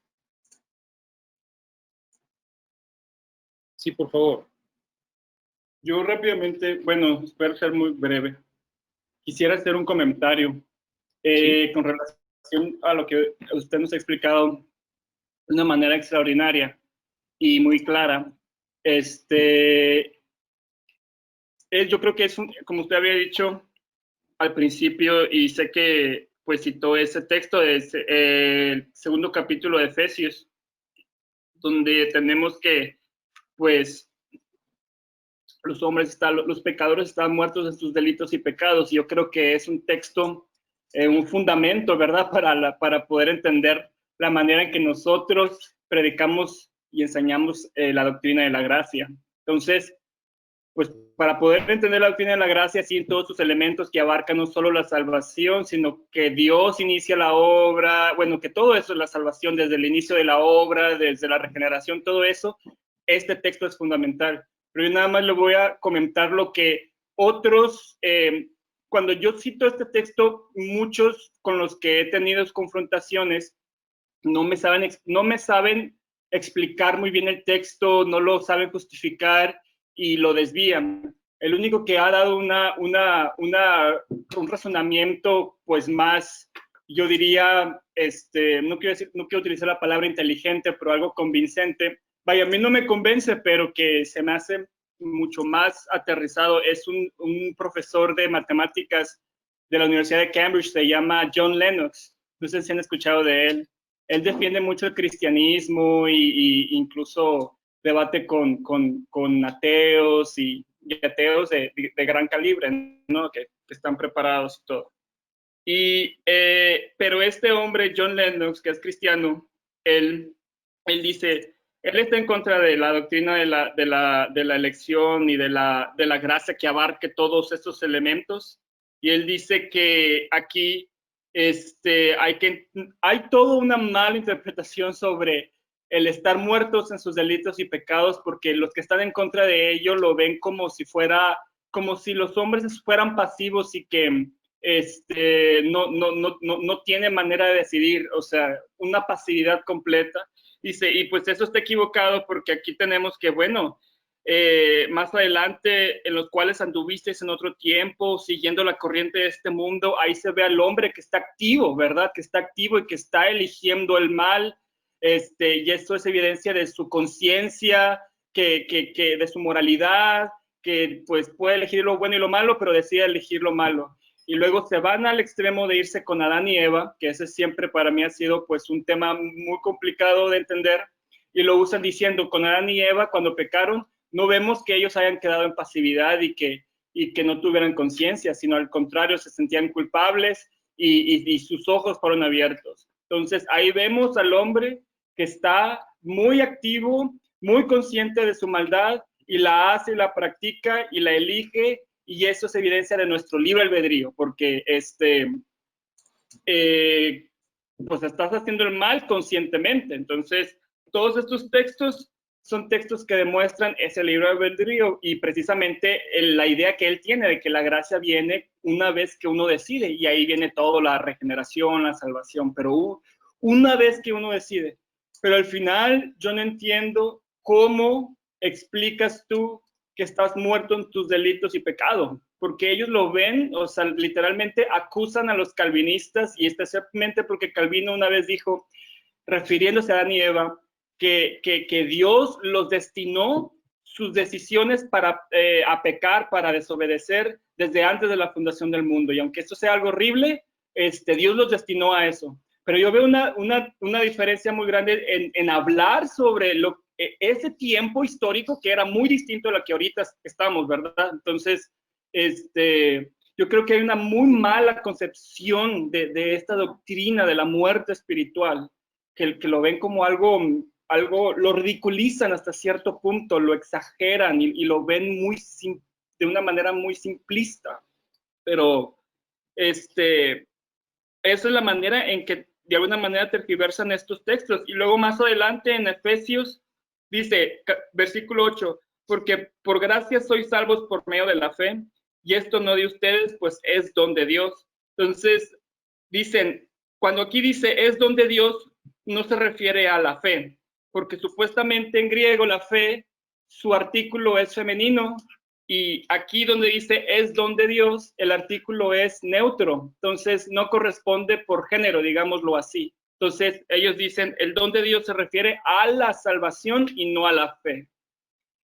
[SPEAKER 1] Sí, por favor.
[SPEAKER 4] Yo rápidamente, bueno, espero ser muy breve. Quisiera hacer un comentario con relación a lo que usted nos ha explicado de una manera extraordinaria y muy clara. Yo creo que es, como usted había dicho al principio, y sé que pues citó ese texto, el segundo capítulo de Efesios, donde tenemos que, pues, los pecadores están muertos en sus delitos y pecados. Y yo creo que es un texto, un fundamento, ¿verdad? Para poder entender la manera en que nosotros predicamos y enseñamos la doctrina de la gracia. Entonces, pues para poder entender la doctrina de la gracia, sí, todos sus elementos que abarcan no solo la salvación, sino que Dios inicia la obra, bueno, que todo eso es la salvación desde el inicio de la obra, desde la regeneración, todo eso, este texto es fundamental. Pero yo nada más le voy a comentar lo que otros, cuando yo cito este texto, muchos con los que he tenido confrontaciones no me saben explicar muy bien el texto, no lo saben justificar y lo desvían. El único que ha dado un razonamiento, pues más, yo diría, no quiero utilizar la palabra inteligente, pero algo convincente. Vaya, a mí no me convence, pero que se me hace mucho más aterrizado. Es un profesor de matemáticas de la Universidad de Cambridge, se llama John Lennox. No sé si han escuchado de él. Él defiende mucho el cristianismo y incluso debate con ateos y ateos de gran calibre, ¿no? Que están preparados y todo. Pero este hombre, John Lennox, que es cristiano, él dice, él está en contra de la doctrina de la elección y de la gracia que abarque todos estos elementos. Y él dice que aquí hay toda una mala interpretación sobre el estar muertos en sus delitos y pecados, porque los que están en contra de ello lo ven como si los hombres fueran pasivos y que no tiene manera de decidir, o sea, una pasividad completa. Dice, y pues eso está equivocado, porque aquí tenemos que, bueno, más adelante, en los cuales anduvisteis en otro tiempo, siguiendo la corriente de este mundo, ahí se ve al hombre que está activo, ¿verdad? Que está activo y que está eligiendo el mal, y esto es evidencia de su conciencia, de su moralidad, que pues puede elegir lo bueno y lo malo, pero decide elegir lo malo. Y luego se van al extremo de irse con Adán y Eva, que ese siempre para mí ha sido pues un tema muy complicado de entender, y lo usan diciendo, con Adán y Eva cuando pecaron, no vemos que ellos hayan quedado en pasividad y que no tuvieran conciencia, sino al contrario, se sentían culpables y sus ojos fueron abiertos. Entonces ahí vemos al hombre que está muy activo, muy consciente de su maldad, y la hace, la practica y la elige, y eso es evidencia de nuestro libre albedrío, porque pues estás haciendo el mal conscientemente. Entonces, todos estos textos son textos que demuestran ese libre albedrío, y precisamente la idea que él tiene de que la gracia viene una vez que uno decide, y ahí viene todo, la regeneración, la salvación, pero una vez que uno decide. Pero al final yo no entiendo cómo explicas tú que estás muerto en tus delitos y pecado, porque ellos lo ven, o sea, literalmente acusan a los calvinistas, y especialmente porque Calvino una vez dijo, refiriéndose a Adán y Eva, que Dios los destinó sus decisiones a pecar, para desobedecer desde antes de la fundación del mundo, y aunque esto sea algo horrible, Dios los destinó a eso. Pero yo veo una diferencia muy grande en hablar sobre ese tiempo histórico que era muy distinto a lo que ahorita estamos, ¿verdad? Entonces, yo creo que hay una muy mala concepción de esta doctrina de la muerte espiritual, que lo ven como algo, lo ridiculizan hasta cierto punto, lo exageran y lo ven de una manera muy simplista. Pero, esa es la manera en que de alguna manera tergiversan estos textos. Y luego más adelante en Efesios dice, versículo 8, porque por gracia sois salvos por medio de la fe, y esto no de ustedes, pues es don de Dios. Entonces, dicen, cuando aquí dice es don de Dios, no se refiere a la fe, porque supuestamente en griego la fe, su artículo es femenino, y aquí donde dice es don de Dios, el artículo es neutro, entonces no corresponde por género, digámoslo así. Entonces ellos dicen el don de Dios se refiere a la salvación y no a la fe.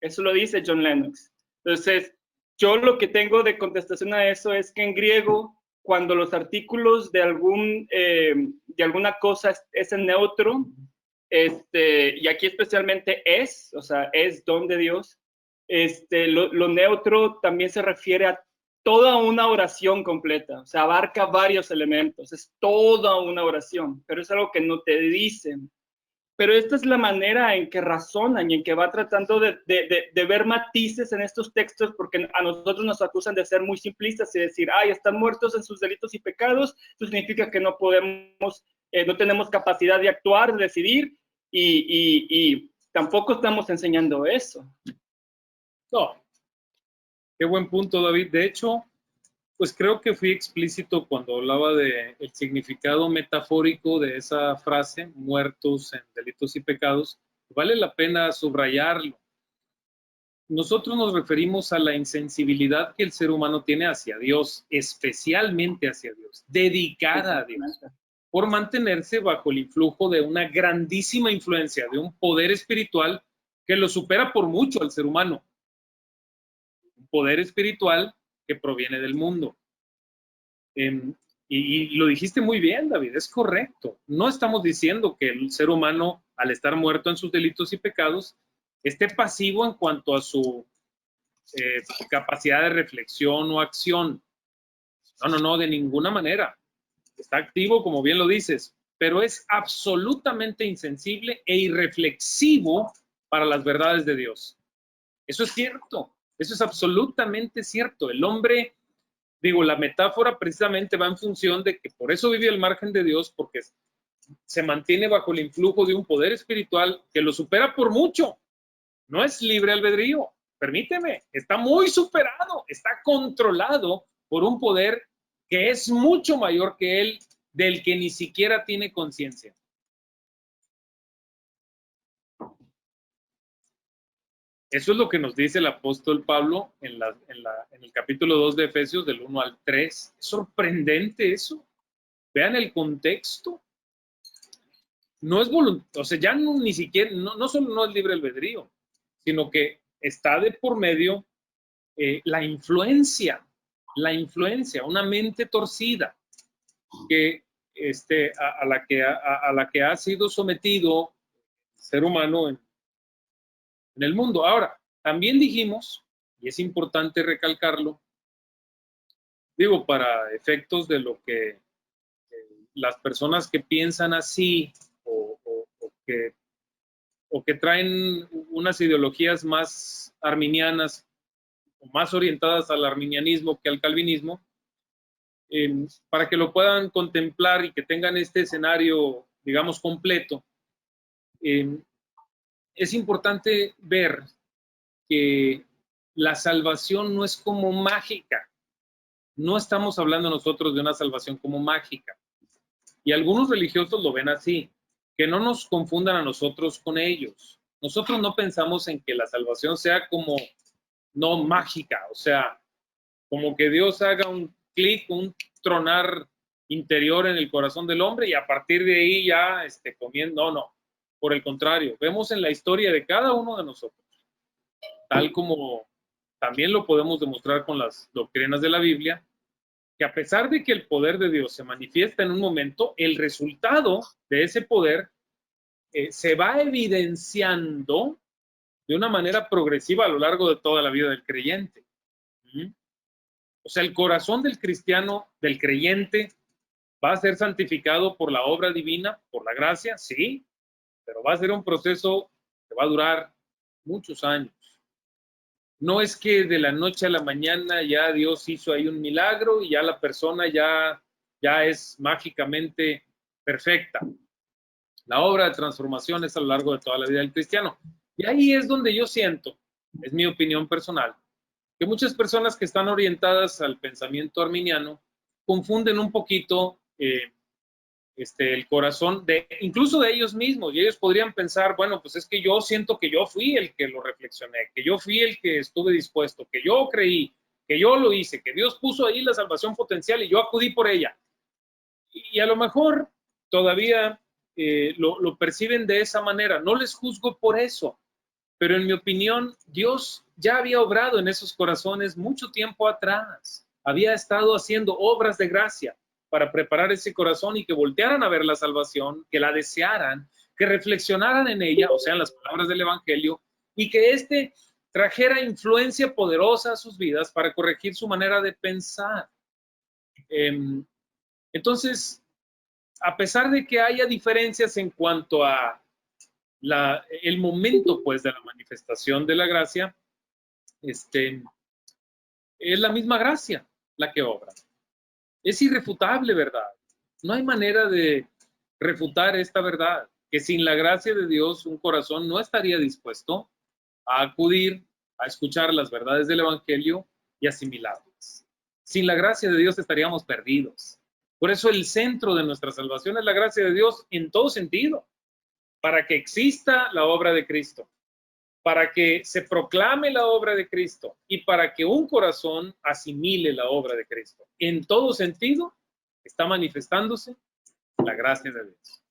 [SPEAKER 4] Eso lo dice John Lennox. Entonces yo lo que tengo de contestación a eso es que en griego, cuando los artículos de alguna cosa es en neutro, y aquí especialmente es, o sea, es don de Dios. Lo neutro también se refiere a toda una oración completa, o sea, abarca varios elementos, es toda una oración, pero es algo que no te dicen. Pero esta es la manera en que razonan y en que va tratando de ver matices en estos textos, porque a nosotros nos acusan de ser muy simplistas y decir, ay, están muertos en sus delitos y pecados, eso significa que no podemos, no tenemos capacidad de actuar, de decidir, y tampoco estamos enseñando eso.
[SPEAKER 1] No, qué buen punto, David. De hecho, pues creo que fui explícito cuando hablaba de el significado metafórico de esa frase, muertos en delitos y pecados. Vale la pena subrayarlo. Nosotros nos referimos a la insensibilidad que el ser humano tiene hacia Dios, especialmente hacia Dios, dedicada a Dios, por mantenerse bajo el influjo de una grandísima influencia, de un poder espiritual que lo supera por mucho al ser humano. Un poder espiritual que proviene del mundo. Y lo dijiste muy bien, David, es correcto. No estamos diciendo que el ser humano, al estar muerto en sus delitos y pecados, esté pasivo en cuanto a su capacidad de reflexión o acción. No, de ninguna manera. Está activo, como bien lo dices, pero es absolutamente insensible e irreflexivo para las verdades de Dios. Eso es cierto, eso es absolutamente cierto. El hombre, digo, la metáfora precisamente va en función de que por eso vive al margen de Dios, porque se mantiene bajo el influjo de un poder espiritual que lo supera por mucho. No es libre albedrío, permíteme, está muy superado, está controlado por un poder que es mucho mayor que él, del que ni siquiera tiene conciencia. Eso es lo que nos dice el apóstol Pablo en el capítulo 2 de Efesios, del 1 al 3. Es sorprendente eso. Vean el contexto. No es voluntario, o sea, ya ni siquiera, no solo no es libre albedrío, sino que está de por medio la influencia, una mente torcida que, a la que ha sido sometido el ser humano en el mundo. Ahora, también dijimos, y es importante recalcarlo, digo, para efectos de lo que las personas que piensan así o que traen unas ideologías más arminianas o más orientadas al arminianismo que al calvinismo, para que lo puedan contemplar y que tengan este escenario, digamos, completo. Es importante ver que la salvación no es como mágica. No estamos hablando nosotros de una salvación como mágica. Y algunos religiosos lo ven así. Que no nos confundan a nosotros con ellos. Nosotros no pensamos en que la salvación sea como, no mágica, o sea, como que Dios haga un clic, un tronar interior en el corazón del hombre y a partir de ahí ya comiendo. No. Por el contrario, vemos en la historia de cada uno de nosotros, tal como también lo podemos demostrar con las doctrinas de la Biblia, que a pesar de que el poder de Dios se manifiesta en un momento, el resultado de ese poder se va evidenciando de una manera progresiva a lo largo de toda la vida del creyente. O sea, el corazón del cristiano, del creyente, va a ser santificado por la obra divina, por la gracia, sí, pero va a ser un proceso que va a durar muchos años. No es que de la noche a la mañana ya Dios hizo ahí un milagro y ya la persona ya es mágicamente perfecta. La obra de transformación es a lo largo de toda la vida del cristiano. Y ahí es donde yo siento, es mi opinión personal, que muchas personas que están orientadas al pensamiento arminiano confunden un poquito el corazón incluso de ellos mismos, y ellos podrían pensar, bueno, pues es que yo siento que yo fui el que lo reflexioné, que yo fui el que estuve dispuesto, que yo creí, que yo lo hice, que Dios puso ahí la salvación potencial y yo acudí por ella. Y a lo mejor todavía lo perciben de esa manera. No les juzgo por eso, pero en mi opinión, Dios ya había obrado en esos corazones mucho tiempo atrás. Había estado haciendo obras de gracia para preparar ese corazón y que voltearan a ver la salvación, que la desearan, que reflexionaran en ella, o sea, en las palabras del Evangelio, y que éste trajera influencia poderosa a sus vidas para corregir su manera de pensar. Entonces, a pesar de que haya diferencias en cuanto a el momento, pues, de la manifestación de la gracia, es la misma gracia la que obra. Es irrefutable, ¿verdad? No hay manera de refutar esta verdad, que sin la gracia de Dios un corazón no estaría dispuesto a acudir a escuchar las verdades del Evangelio y asimilarlas. Sin la gracia de Dios estaríamos perdidos. Por eso el centro de nuestra salvación es la gracia de Dios en todo sentido, para que exista la obra de Cristo, para que se proclame la obra de Cristo y para que un corazón asimile la obra de Cristo. En todo sentido está manifestándose la gracia de Dios.